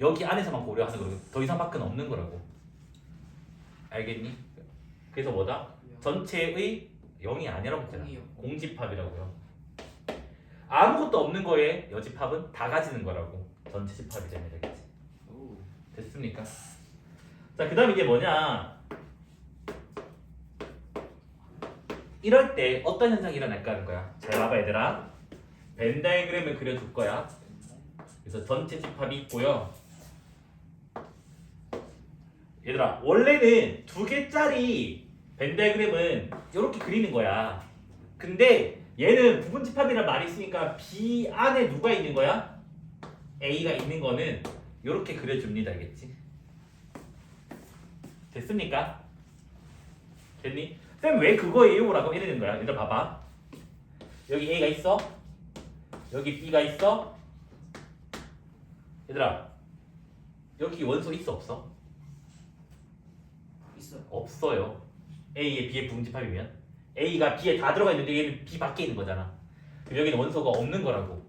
여기 안에서만 고려하는 거고 더 이상 밖은 없는 거라고. 알겠니? 그래서 뭐다? 전체의 0이 아니라고 했잖아. 공집합이라고요. 아무것도 없는 거에 여집합은 다 가지는 거라고. 전체 집합이 되면 되겠지. 됐습니까? 자, 그 다음에 이게 뭐냐? 이럴 때 어떤 현상이 일어날까 하는 거야. 잘 봐봐 얘들아. 벤 다이그램을 그려줄 거야. 그래서 전체 집합이 있고요. 얘들아, 원래는 2개짜리 벤 다이그램은 이렇게 그리는 거야. 근데 얘는 부분 집합이란 말이 있으니까 B 안에 누가 있는 거야? A가 있는 거는 이렇게 그려줍니다. 알겠지? 됐습니까? 됐니? 쌤 왜 그거예요? 라고 이러는 거야. 얘들 봐봐. 여기 A가 있어. 여기 B가 있어. 얘들아, 여기 원소 있어 없어? 있어. 없어요. A에 B의 부분집합이면 A가 B에 다 들어가 있는데 얘는 B 밖에 있는 거잖아. 그럼 여기는 원소가 없는 거라고.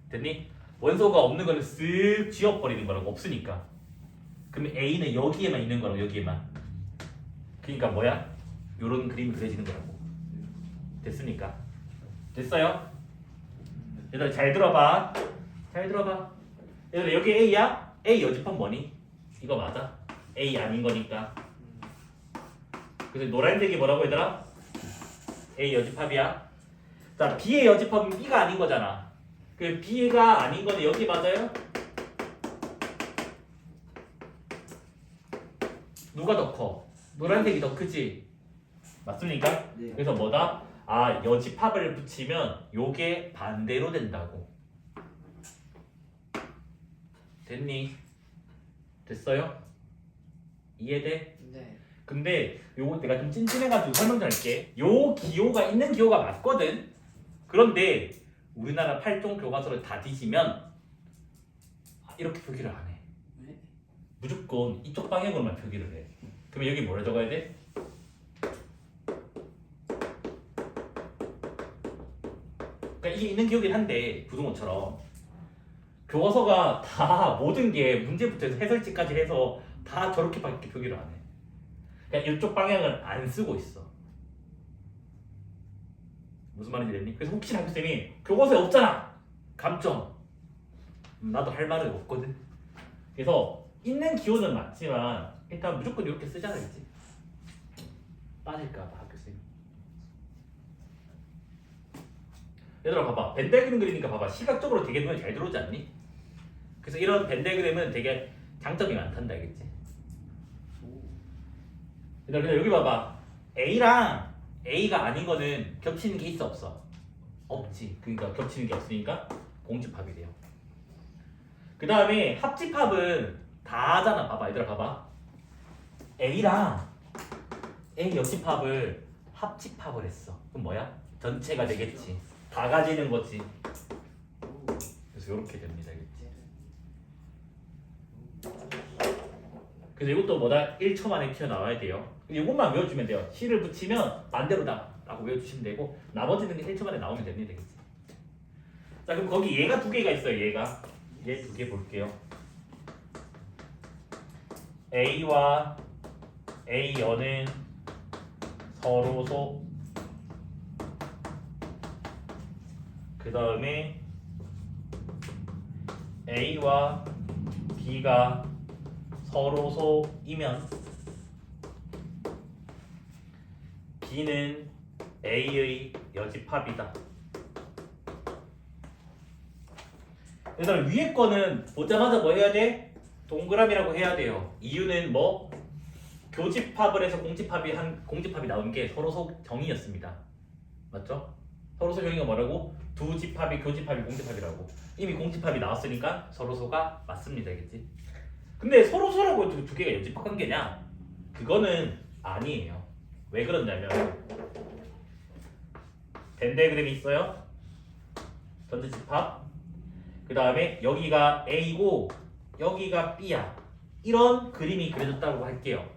됐니? 원소가 없는 거는 쓱 지워버리는 거라고. 없으니까. 그럼 A는 여기에만 있는 거라고. 여기에만. 그러니까 뭐야? 요런 그림이 그려지는 거라고. 됐습니까? 됐어요? 얘들아 잘 들어봐. 잘 들어봐. 얘들아 여기 A야? A 여집합 뭐니? 이거 맞아? A 아닌 거니까. 그래서 노란색이 뭐라고 얘들아? A 여집합이야. 자, B의 여집합은 B가 아닌 거잖아. 그 B가 아닌 거는 여기 맞아요? 누가 더 커? 노란색이 더 크지? 맞습니까? 네. 그래서 뭐다? 아, 여집합을 붙이면 요게 반대로 된다고. 됐니? 됐어요? 이해돼? 네. 근데 요거 내가 좀 찐찐해가지고 설명 좀 할게. 요 기호가 있는 기호가 맞거든. 그런데 우리나라 8종 교과서를 다 뒤지면 이렇게 표기를 안 해. 네. 무조건 이쪽 방향으로만 표기를 해. 그러면 여기 뭐라 적어야 돼? 그러니까 이게 있는 기호긴 한데 부등호처럼 교과서가 다 모든 게 문제부터 해서 해설지까지 해서 다 저렇게밖에 표기를 안 해. 그냥 이쪽 방향을 안 쓰고 있어. 무슨 말인지 됐니? 그래서 혹시나 학생이 교과서에 없잖아. 감점. 나도 할 말은 없거든. 그래서 있는 기호는 맞지만 일단 무조건 이렇게 쓰잖아, 그치? 빠질까봐 학교쌤. 얘들아 봐봐. 벤다이그램 그리니까 봐봐. 시각적으로 되게 눈에 잘 들어오지 않니? 그래서 이런 벤다이그램은 되게 장점이 많단다, 알겠지? 얘들아 그냥 여기 봐봐. A랑 A가 아닌 거는 겹치는 게 있어 없어? 없지. 그러니까 겹치는 게 없으니까 공집합이 돼요. 그 다음에 합집합은 다 하잖아. 봐봐 얘들아 봐봐. A랑 A 역집합을 합집합을 했어. 그럼 뭐야? 전체가 되겠지. 다 가지는 거지. 그래서 이렇게 됩니다. 알겠지? 그래서 이것도 뭐다? 1초 만에 튀어나와야 돼요. 이것만 외워주면 돼요. C를 붙이면 반대로다 라고 외워주시면 되고 나머지는 1초 만에 나오면 됩니다. 되겠지? 자 그럼 거기 얘가 2개가 있어요. 얘가 얘 2개 볼게요. A와 A여는 서로소. 그 다음에 A와 B가 서로소이면 B는 A의 여집합이다. 일단 위에 거는 보자마자 뭐 해야 돼? 동그라미라고 해야 돼요. 이유는 뭐? 교집합을 해서 공집합이 나온 게 서로소 정의였습니다. 맞죠? 서로소 정의가 뭐라고? 두 집합이 교집합이 공집합이라고. 이미 공집합이 나왔으니까 서로소가 맞습니다. 알겠지? 근데 서로소라고 해도 2개가 여집합 관계냐? 그거는 아니에요. 왜 그러냐면 벤다이그램이 있어요. 전체 집합. 그 다음에 여기가 A고 여기가 B야. 이런 그림이 그려졌다고 할게요.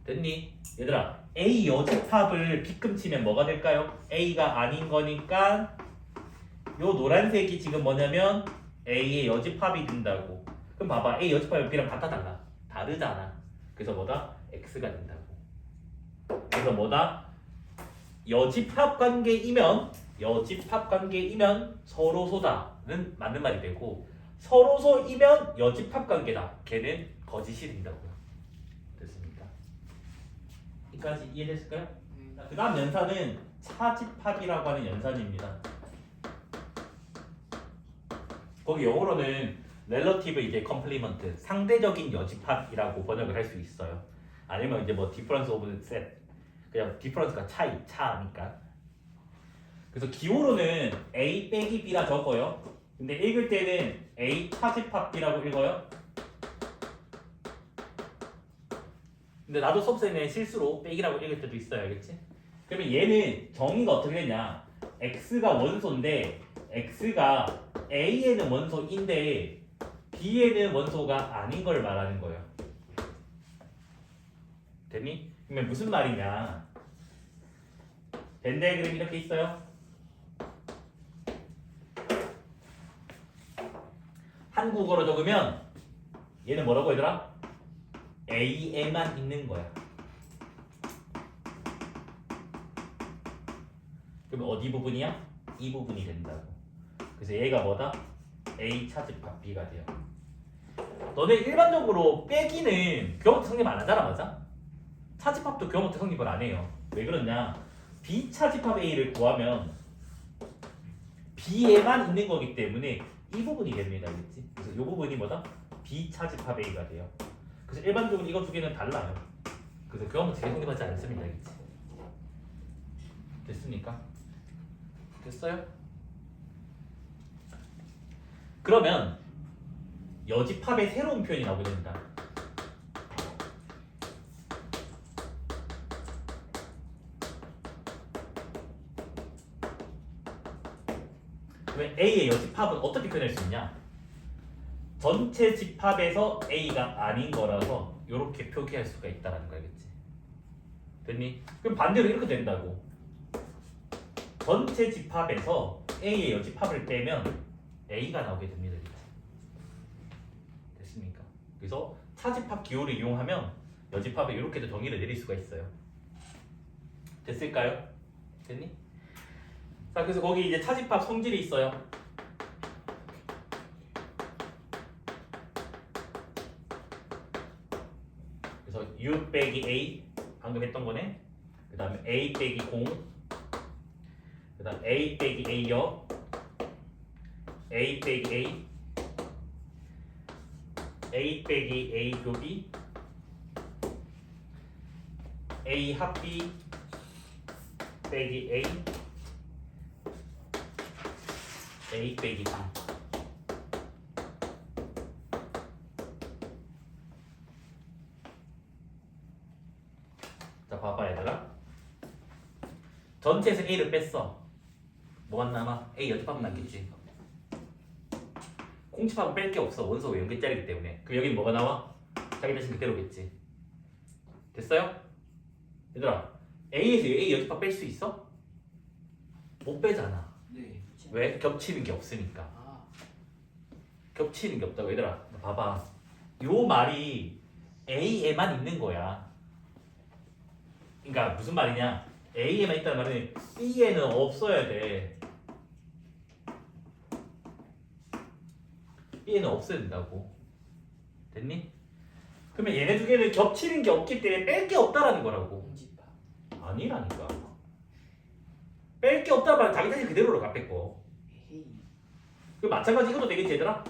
됐니? 얘들아 A 여집합을 B끔 치면 뭐가 될까요? A가 아닌 거니까 요 노란색이 지금 뭐냐면 A의 여집합이 된다고. 그럼 봐봐. A 여집합이 B랑 같아 달라? 다르잖아. 그래서 뭐다? X가 된다고. 그래서 뭐다? 여집합 관계이면 서로소다는 맞는 말이 되고 서로소이면 여집합 관계다. 걔는 거짓이 된다고요. 여기까지 이해됐을까요? 네. 그 다음 연산은 차집합이라고 하는 연산입니다. 거기 영어로는 relative 이제 complement 상대적인 여집합이라고 번역을 할 수 있어요. 아니면 이제 뭐 difference of set 그냥 difference가 차니까. 그래서 기호로는 A 빼기 B라 적어요. 근데 읽을 때는 A 차집합 B라고 읽어요. 근데 나도 수업생에 실수로 빼기라고 읽을 때도 있어요. 알겠지? 그러면 얘는 정의가 어떻게 되냐? X가 원소인데 X가 A에는 원소인데 B에는 원소가 아닌 걸 말하는 거예요. 됐니? 그러면 무슨 말이냐? 벤 다이그램이 이렇게 있어요. 한국어로 적으면 얘는 뭐라고 얘들아? A에만 있는 거야. 그럼 어디 부분이야? 이 부분이 된다고. 그래서 얘가 뭐다? A 차집합 B가 돼요. 너네 일반적으로 빼기는 교합 성립 안 하잖아, 맞아? 차집합도 교합 성립을 안 해요. 왜 그러냐? B 차집합 A를 구하면 B에만 있는 거기 때문에 이 부분이 됩니다, 알겠지? 그래서 이 부분이 뭐다? B 차집합 A가 돼요. 그래서 일반적으로 이거 두 개는 달라요. 그래서 교합은 재성립하지 않습니다, 알겠지? 됐습니까? 됐어요? 그러면 여집합의 새로운 표현이 나오게 된다. 그러면 A의 여집합은 어떻게 표현할 수 있냐? 전체 집합에서 A가 아닌 거라서 이렇게 표기할 수가 있다는 거 알겠지? 됐니? 그럼 반대로 이렇게 된다고. 전체 집합에서 A의 여집합을 빼면 A가 나오게 됩니다. 됐습니까? 그래서 차집합 기호를 이용하면 여집합에 이렇게도 정의를 내릴 수가 있어요. 됐을까요? 됐니? 자, 그래서 거기 이제 차집합 성질이 있어요. 그래서 U 빼기 A 방금 했던 거네. 그 다음에 A 빼기 0 그 다음 A 빼기 A역 A 빼기 A A 빼기 A 교비 A 합비 빼기 A A 빼기 B. 자, 봐봐 얘들아. 전체에서 A를 뺐어. 뭐가 남아? A 여집합은 남겠지. 공집합은 뺄 게 없어. 원소가 연결짜리기 때문에. 그럼 여긴 뭐가 나와? 자기 자신 그대로겠지. 됐어요? 얘들아, A에서 A 여집합 뺄 수 있어? 못 빼잖아. 네. 왜? 겹치는 게 없으니까. 아. 겹치는 게 없다고. 얘들아, 봐봐. 요 말이 A에만 있는 거야. 그러니까 무슨 말이냐? A에만 있다는 말은 B에는 없어야 돼. B에는 없어야 된다고. 됐니? 그러면 얘네 두 개는 겹치는 게 없기 때문에 뺄 게 없다라는 거라고. 공집합. 아니라니까. 뺄 게 없다는 말은 자기 자신 그대로로 가 뺐고. 헤이. 그 마찬가지 이것도 되겠지 얘들아?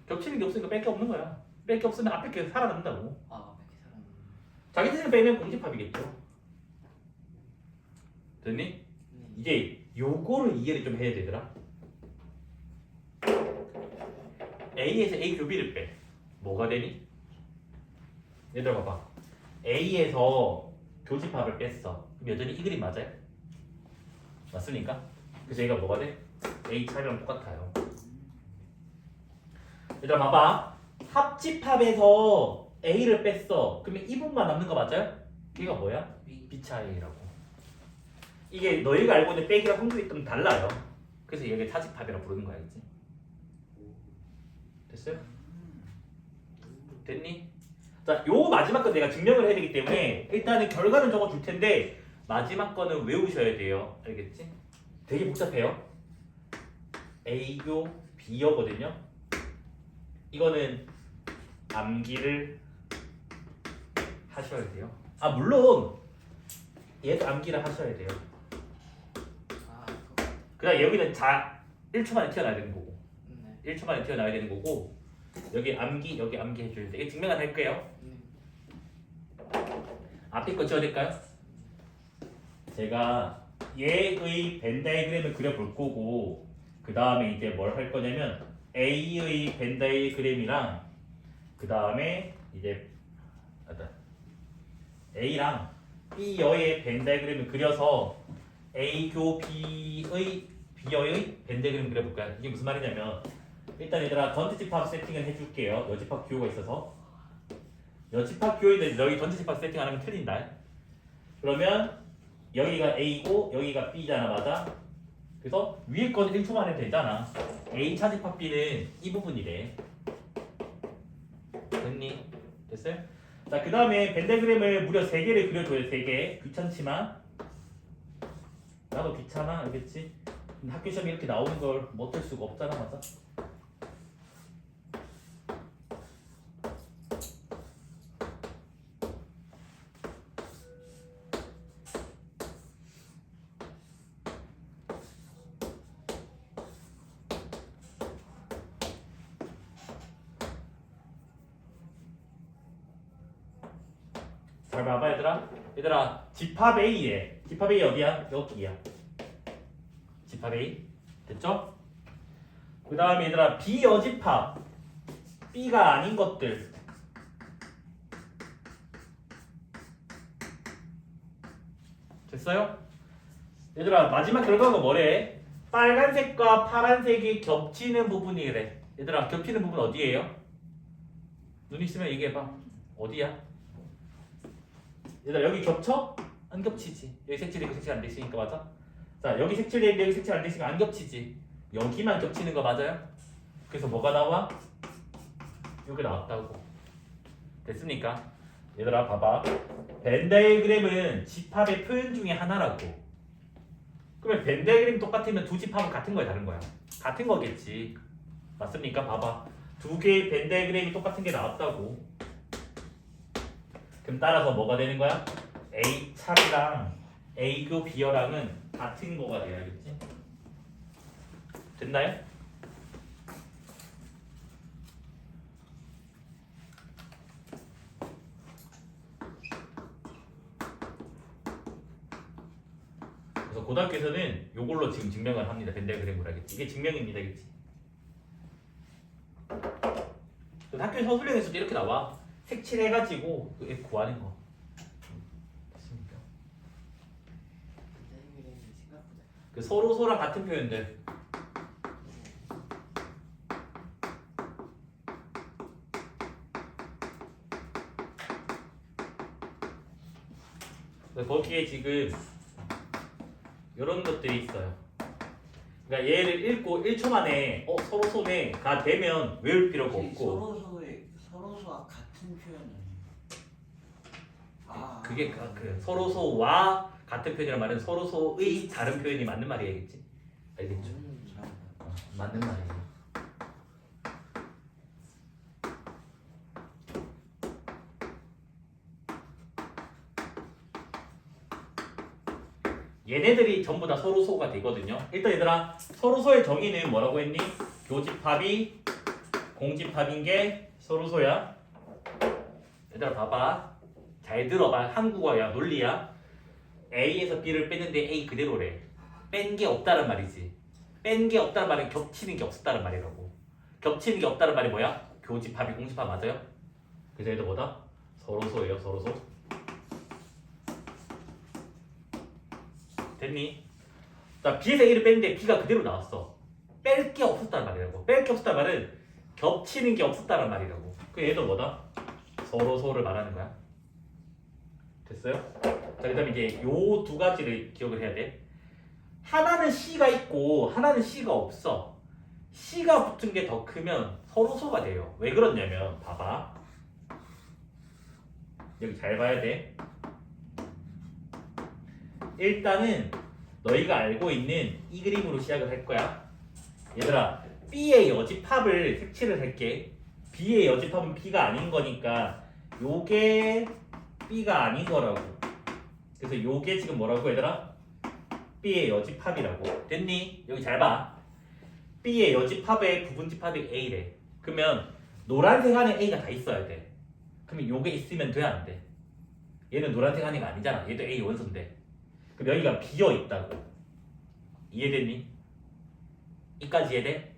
겹치는 게 없으니까 뺄 게 없는 거야. 뺄 게 없으면 앞에 게 살아남는다고. 아, 백사람 자기 자신을 빼면 공집합이겠죠. 됐니? 네. 이제 요거를 이해를 좀 해야 되더라. A에서 A 교비를 빼. 뭐가 되니? 얘들아 봐봐. A에서 교집합을 뺐어. 그럼 여전히 이 그림 맞아요? 맞습니까? 그래서 얘가 뭐가 돼? A 차이랑 똑같아요. 얘들아 봐봐. 합집합에서 A를 뺐어. 그러면 이 부분만 남는 거 맞아요? 얘가 뭐야? B차이라고. 이게 너희가 알고 있는 빼기랑 성질이 좀 달라요. 그래서 여기 차집합이라고 부르는 거야, 알지? 됐어요? 됐니? 자, 요 마지막 건 내가 증명을 해야 되기 때문에 일단은 결과는 적어 줄 텐데 마지막 거는 외우셔야 돼요. 알겠지? 되게 복잡해요. A요, B여거든요. 이거는 암기를 하셔야 돼요. 아 물론 얘도 암기를 하셔야 돼요. 아 그거. 그다음 여기는 1초 만에 튀어나와야 되는 거고 네. 1초 만에 튀어나와야 되는 거고 여기 암기 여기 암기 해줘야 돼. 이게 증명을 할게요. 네. 앞에 거 지워질까요? 제가 얘의 벤 다이그램을 그려볼 거고 그 다음에 이제 뭘 할 거냐면 A의 벤 다이그램이랑 그 다음에 이제 A랑 B여의 벤 다이그램을 그려서 A교 B여의 벤 다이그램을 그려볼 거야. 이게 무슨 말이냐면 일단 얘들아 전체 집합 세팅을 해줄게요. 여집합 기호가 있어서 여집합 기호인데 여기 전체 집합 세팅 안 하면 틀린다. 그러면 여기가 A고 여기가 B잖아, 맞아? 그래서 위에 거는 1초만 해도 되잖아. A 차집합 B는 이 부분이래. 됐니? 됐어요? 자, 그 다음에 벤다그램을 무려 3개를 그려줘요. 3개. 귀찮지만 나도 귀찮아, 알겠지? 근데 학교 시험에 이렇게 나오는 걸 못 할 수가 없잖아, 맞아? 잘 봐봐 얘들아. 얘들아 집합 A에 집합 A 어디야? 여기야. 집합 A 됐죠? 그 다음에 얘들아 비여집합 B가 아닌 것들 됐어요? 얘들아 마지막 결과가 뭐래? 빨간색과 파란색이 겹치는 부분이래. 얘들아 겹치는 부분 어디예요? 눈 있으면 얘기해봐. 어디야? 얘들아 여기 겹쳐? 안 겹치지. 여기 색칠이 색칠 안 됐으니까 맞아? 자 여기 색칠이 여기 색칠 안 됐으니까 안 겹치지. 여기만 겹치는 거 맞아요? 그래서 뭐가 나와? 여기 나왔다고. 됐습니까? 얘들아 봐봐. 벤 다이그램은 집합의 표현 중에 하나라고. 그러면 벤 다이그램 똑같으면 두 집합은 같은 거야 다른 거야? 같은 거겠지. 맞습니까? 봐봐. 두 개의 벤 다이그램이 똑같은 게 나왔다고. 그럼 따라서 뭐가 되는 거야? A 차랑 A교 B여랑은 같은 거가 돼야겠지? 됐나요? 그래서 고등학교에서는 이걸로 지금 증명을 합니다. 벤다이그램으로 하겠지. 이게 증명입니다. 그치? 학교 서술형에서도 이렇게 나와. 색칠해가지고 구하는 거. 됐습니까? 벤다이그램이 생각보다. 그 서로서랑 같은 표현들. 거기에 지금 이런 것들이 있어요. 그러니까 얘를 읽고 1초 만에 서로소가 되면 외울 필요가 없고 서로소와 같은 표현은. 아. 그게 그 서로소와 같은 표현이란 말은 서로소의 다른 표현이 맞는 말이겠지. 알겠죠? 잘한다. 맞는 말이에요. 얘네들이 전부 다 서로소가 되거든요. 일단 얘들아 서로소의 정의는 뭐라고 했니? 교집합이 공집합인 게 서로소야. 얘들아 봐봐. 잘 들어봐. 한국어야 논리야. A에서 B를 뺐는데 A 그대로래. 뺀 게 없다는 말이지. 뺀 게 없다는 말은 겹치는 게 없었다는 말이라고. 겹치는 게 없다는 말이 뭐야? 교집합이 공집합 맞아요? 그래서 얘들 뭐다? 서로소예요. 서로소. 됐니? 자, B에서 A를 뺐는데 B가 그대로 나왔어. 뺄 게 없었다는 말이라고. 뺄 게 없었다는 말은 겹치는 게 없었다는 말이라고. 그 얘도 뭐다? 서로소를 말하는 거야. 됐어요? 자, 그 다음에 이제 요 두 가지를 기억을 해야 돼. 하나는 C가 있고 하나는 C가 없어. C가 붙은 게 더 크면 서로소가 돼요. 왜 그러냐면 봐봐. 여기 잘 봐야 돼. 일단은 너희가 알고 있는 이 그림으로 시작을 할 거야. 얘들아 B의 여집합을 색칠을 할게. B의 여집합은 B가 아닌 거니까 요게 B가 아닌 거라고. 그래서 요게 지금 뭐라고 얘들아? B의 여집합이라고. 됐니? 여기 잘 봐. B의 여집합의 부분집합이 A래. 그러면 노란색 안에 A가 다 있어야 돼. 그러면 요게 있으면 돼, 안 돼? 얘는 노란색 안에가 아니잖아. 얘도 A 원소인데. 그럼 여기가 비어 있다고. 이해됐니? 이까지 이해돼?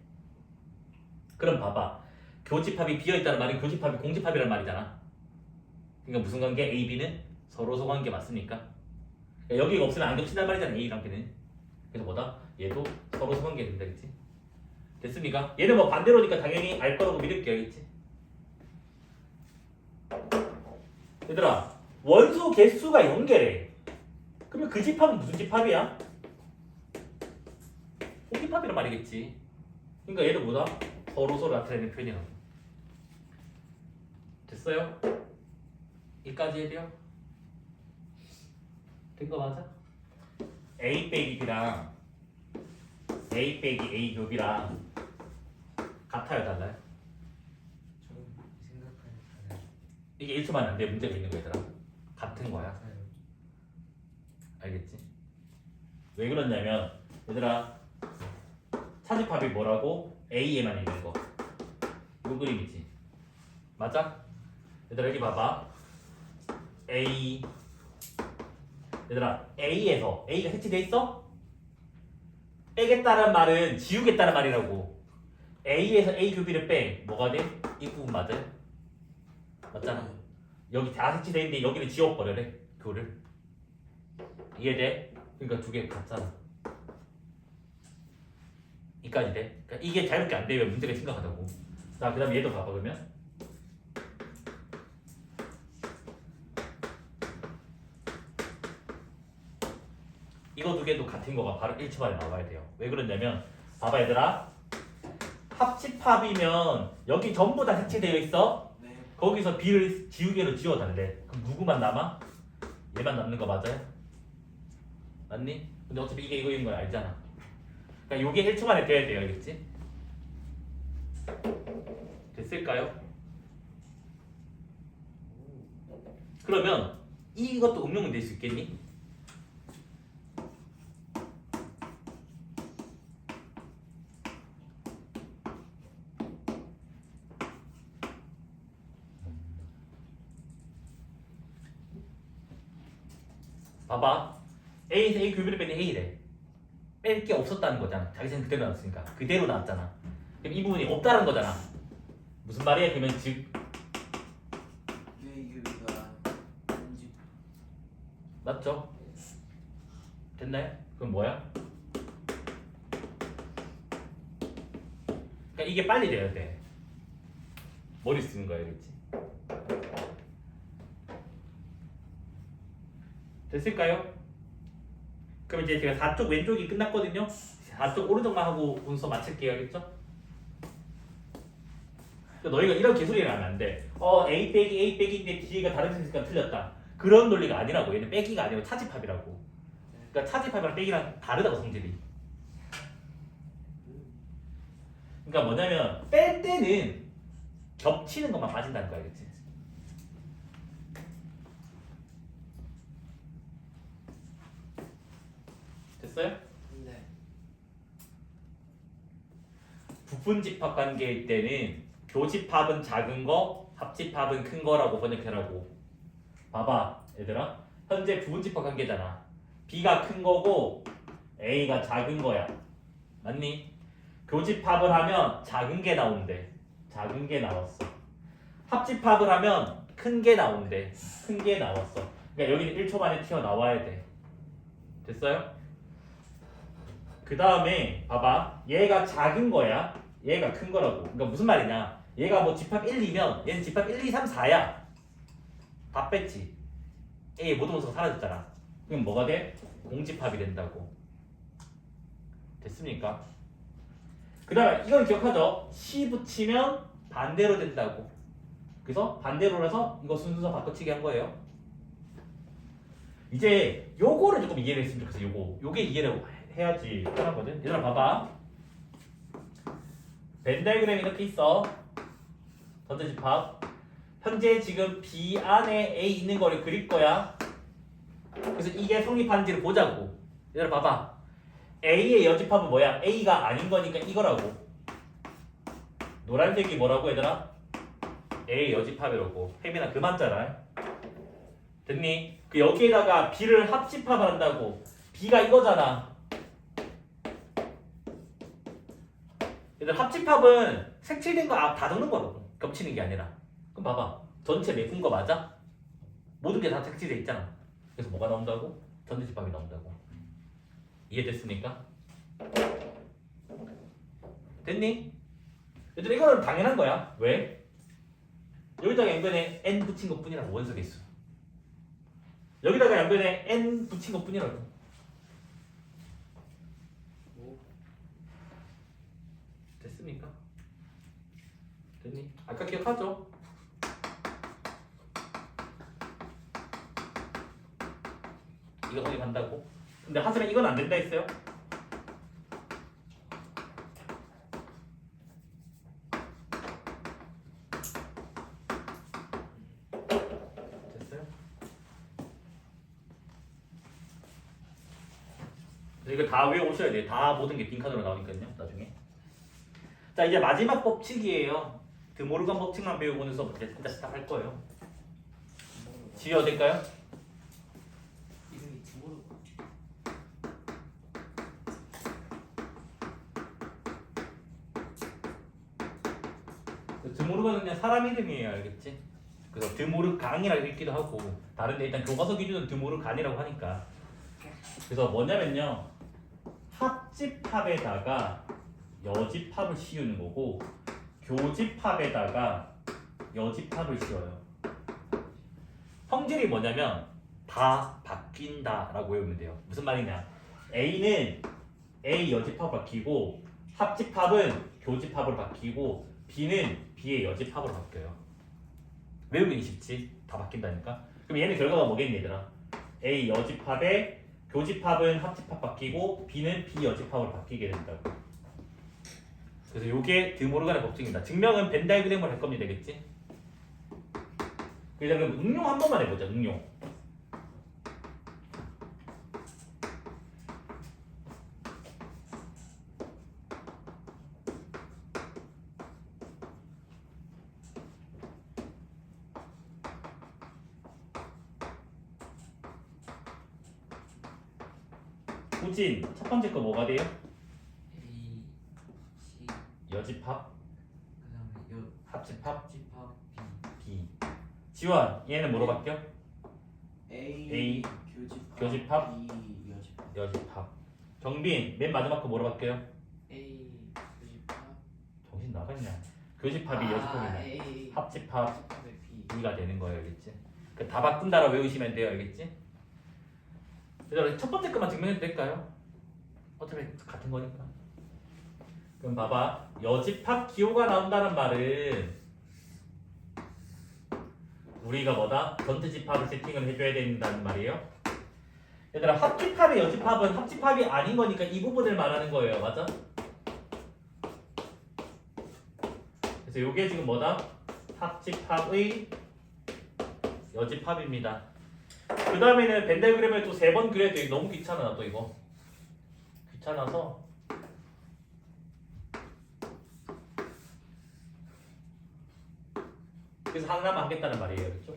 그럼 봐봐. 교집합이 비어 있다는 말은 교집합이 공집합이란 말이잖아. 그러니까 무슨 관계? A, B는 서로 소관계 맞습니까? 그러니까 여기가 없으면 안 겹친단 말이잖아. A랑 B는. 그래서 뭐다? 얘도 서로 소관계 된다, 그치? 됐습니까? 얘는 뭐 반대로니까 당연히 알 거라고 믿을게야겠지. 얘들아, 원소 개수가 연결해. 그러면 그 집합은 무슨 집합이야? 공집합이란 말이겠지. 그러니까 얘도 뭐다? 서로 나타내는 표현이라고. 됐어요? 이까지 해야 돼요? 된 거 맞아? A 빼기 B랑 A 빼기 A 곱이랑 같아요, 달라요? 좀 생각하니까 이게 1초만 안 돼. 문제가 있는 거 얘들아. 같은 거야. 같아요. 알겠지? 왜 그러냐면 얘들아, 차집합이 뭐라고? A에만 있는 거. 요 그림이지. 맞아? 얘들아 여기 봐봐. A. 얘들아 A에서 A가 해치돼 있어? 빼겠다는 말은 지우겠다는 말이라고. A에서 A 교비를 빼. 뭐가 돼? 이 부분 맞아요? 맞잖아. 여기 다 해치돼 있는데 여기는 지워버려래. 교를. 이해돼? 그러니까 두 개 같잖아. 이까지 돼. 그러니까 이게 자유롭게 안 되면 문제가 심각하다고. 자, 그 다음에 얘도 봐봐 그러면. 이거 두 개도 같은 거가 바로 1초 만에 나와야 돼요. 왜 그러냐면 봐봐 얘들아. 합집합이면 여기 전부 다 해체되어 있어. 네. 거기서 B를 지우개로 지워달래. 그럼 누구만 남아? 얘만 남는 거 맞아요? 맞니? 근데 어차피 이게 이거인 걸 알잖아. 그러니까 요게 1초 만에 돼야 돼요. 알겠지? 됐을까요? 그러면 이것도 응용은 될 수 있겠니? 봐봐. A에서 A 교비를 빼는 A래. 뺄 게 없었다는 거잖아. 자기 생각 그대로 나왔으니까. 그대로 나왔잖아. 그럼 이 부분이 없다는 거잖아. 무슨 말이야? 그러면 즉 유기가 공집 맞죠? 됐나요? 그럼 뭐야? 그러니까 이게 빨리 돼야 돼. 머리 쓰는 거야, 그렇지? 됐을까요? 그럼 이제 제가 4쪽 왼쪽이 끝났거든요. 4쪽 오른쪽만 하고 문서 마칠게요, 알겠죠? 너희가 이런 개소리를 하면 안 돼. A 빼기 A 빼기인데 뒤가 다른 생각이니까 틀렸다. 그런 논리가 아니라고. 얘는 빼기가 아니고 차집합이라고. 그러니까 차집합이랑 빼기랑 다르다고 성질이. 그러니까 뭐냐면 뺄 때는 겹치는 것만 빠진다는 거 알겠지? 됐어요? 네. 부분집합 관계일 때는 교집합은 작은 거, 합집합은 큰 거라고 번역해라고. 봐봐 얘들아, 현재 부분집합 관계잖아. B가 큰 거고 A가 작은 거야. 맞니? 교집합을 하면 작은 게 나온대. 작은 게 나왔어. 합집합을 하면 큰 게 나온대. 큰 게 나왔어. 그러니까 여기는 1초 만에 튀어나와야 돼. 됐어요? 그 다음에 봐봐, 얘가 작은 거야, 얘가 큰 거라고. 그러니까 무슨 말이냐, 얘가 뭐 집합 1, 2면 얘는 집합 1, 2, 3, 4야. 다 뺐지. A의 모든 원소가 사라졌잖아. 그럼 뭐가 돼? 공집합이 된다고. 됐습니까? 그 다음에 이건 기억하죠? C 붙이면 반대로 된다고. 그래서 반대로 해서 이거 순서 바꿔치기 한 거예요. 이제 요거를 조금 이해를 했으면 좋겠어. 요게 이해를 해야지 편하거든. 얘들아 봐봐. 벤 다이그램이 이렇게 있어. 전체집합. 현재 지금 B 안에 A 있는 거를 그릴 거야. 그래서 이게 성립하는지를 보자고. 얘들아 봐봐. A의 여집합은 뭐야? A가 아닌 거니까 이거라고. 노란색이 뭐라고 얘들아? A의 여집합이라고. 혜민아 그만 짜라. 됐니? 그 여기에다가 B를 합집합을 한다고. B가 이거잖아. 얘들 합집합은 색칠된 거 다 적는 거라고. 겹치는 게 아니라. 그럼 봐봐. 전체 메꾼 거 맞아? 모든 게 다 색칠돼 있잖아. 그래서 뭐가 나온다고? 전체 집합이 나온다고. 이해됐습니까? 됐니? 얘들아 이거는 당연한 거야. 왜? 여기다가 양변에 n 붙인 것 뿐이라고. 원소개수. 여기다가 양변에 n 붙인 것 뿐이라고. 됐습니까? 됐니? 아까 기억하죠? 이거 성립한다고. 근데 하지만 이건 안 된다 했어요. 됐어요? 이거 다 외워오셔야 돼요. 다 모든 게 빈칸으로 나오니까요. 나중에. 자 이제 마지막 법칙이에요. 드모르간 법칙만 배우고는 수업 이제 진짜 시작할 거예요. 지효 될까요? 이름이 드모르. 드모르간은 그냥 사람 이름이에요. 알겠지? 그래서 드모르강이라고 읽기도 하고 다른데 일단 교과서 기준은 드모르간이라고 하니까. 그래서 뭐냐면요. 합집합에다가 여집합을 씌우는 거고 교집합에다가 여집합을 씌워요. 성질이 뭐냐면 다 바뀐다라고 외우면 돼요. 무슨 말이냐? A는 A 여집합을 바뀌고 합집합은 교집합으로 바뀌고 B는 B의 여집합으로 바뀌어요. 외우기 쉽지? 다 바뀐다니까? 그럼 얘는 결과가 뭐겠니 얘들아? A 여집합에 교집합은 합집합 바뀌고 B는 B 여집합으로 바뀌게 된다고. 그래서 요게 드모르간의 법칙입니다. 증명은 벤 다이그램을 할 겁니다. 되겠지? 그럼 응용 한 번만 해보자. 응용. 우진 첫 번째 거 뭐가 돼요? A, C, 여집합, 그다음에 합집합, 집합 B. B, 지원 얘는 뭐로 바뀌어? A 교집합, B 여집합. 여집합. 정빈 맨 마지막 거 뭐로 바뀌어요? A 교집합. 정신 나갔냐? 교집합이 여집합이냐? A 합집합 집합의 B. B가 되는 거예요, 알겠지? 그 다 바꾼다라고 외우시면 돼요, 알겠지? 그래서 첫 번째 것만 증명해도 될까요? 어차피 같은 거니까. 그럼 봐봐, 여집합 기호가 나온다는 말은 우리가 뭐다? 전체 집합을 세팅을 해줘야 된다는 말이에요. 얘들아 합집합의 여집합은 합집합이 아닌 거니까 이 부분을 말하는 거예요, 맞아? 그래서 이게 지금 뭐다? 합집합의 여집합입니다. 그 다음에는 벤 다이그램을 또 3번 그려야 돼. 너무 귀찮아 또 이거. 귀찮아서 그래서 하나만 하겠다는 말이에요, 그렇죠?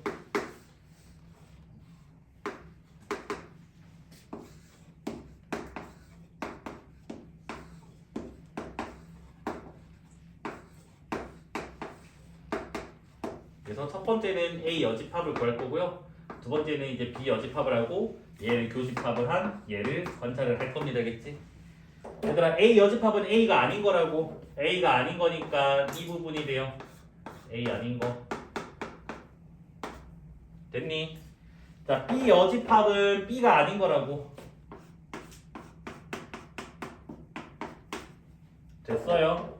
그래서 첫 번째는 A 여집합을 구할 거고요. 두 번째는 이제 B 여집합을 하고 얘를 교집합을 한 얘를 관찰을 할 겁니다, 알겠지? 얘들아 A 여집합은 A가 아닌 거라고. A가 아닌 거니까 이 부분이 돼요. A 아닌 거. 됐니? 자 B 여집합은 B가 아닌 거라고. 됐어요.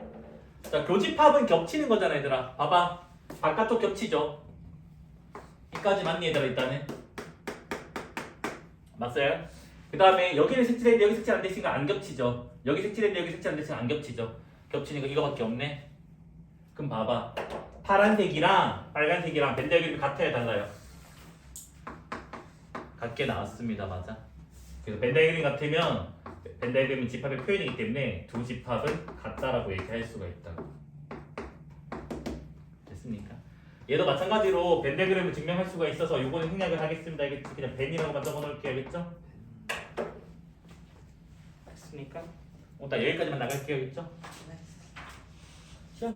자 교집합은 겹치는 거잖아 얘들아. 봐봐. 바깥쪽 겹치죠. 여기까지 맞니 얘들아 일단은? 맞어요? 그 다음에 여기는 색칠했는데 여기 색칠 안 됐으니까 안 겹치죠. 여기 색칠했는데 여기 색칠 안 됐으니까 안 겹치죠. 겹치는 거 이거밖에 없네. 그럼 봐봐. 파란색이랑 빨간색이랑 벤 다이어그램이 같아야 달라요. 같게 나왔습니다. 맞아. 그래서 벤 다이어그램 같으면 벤 다이어그램은 집합의 표현이기 때문에 두 집합은 같다라고 얘기할 수가 있다고. 됐습니까? 얘도 마찬가지로 벤 다이어그램을 증명할 수가 있어서 요거는 생략을 하겠습니다. 알겠지? 그냥 벤이라고만 적어놓을게요. 알겠죠? 됐습니까? 일단 여기까지만 나갈게요. 알겠죠? 네.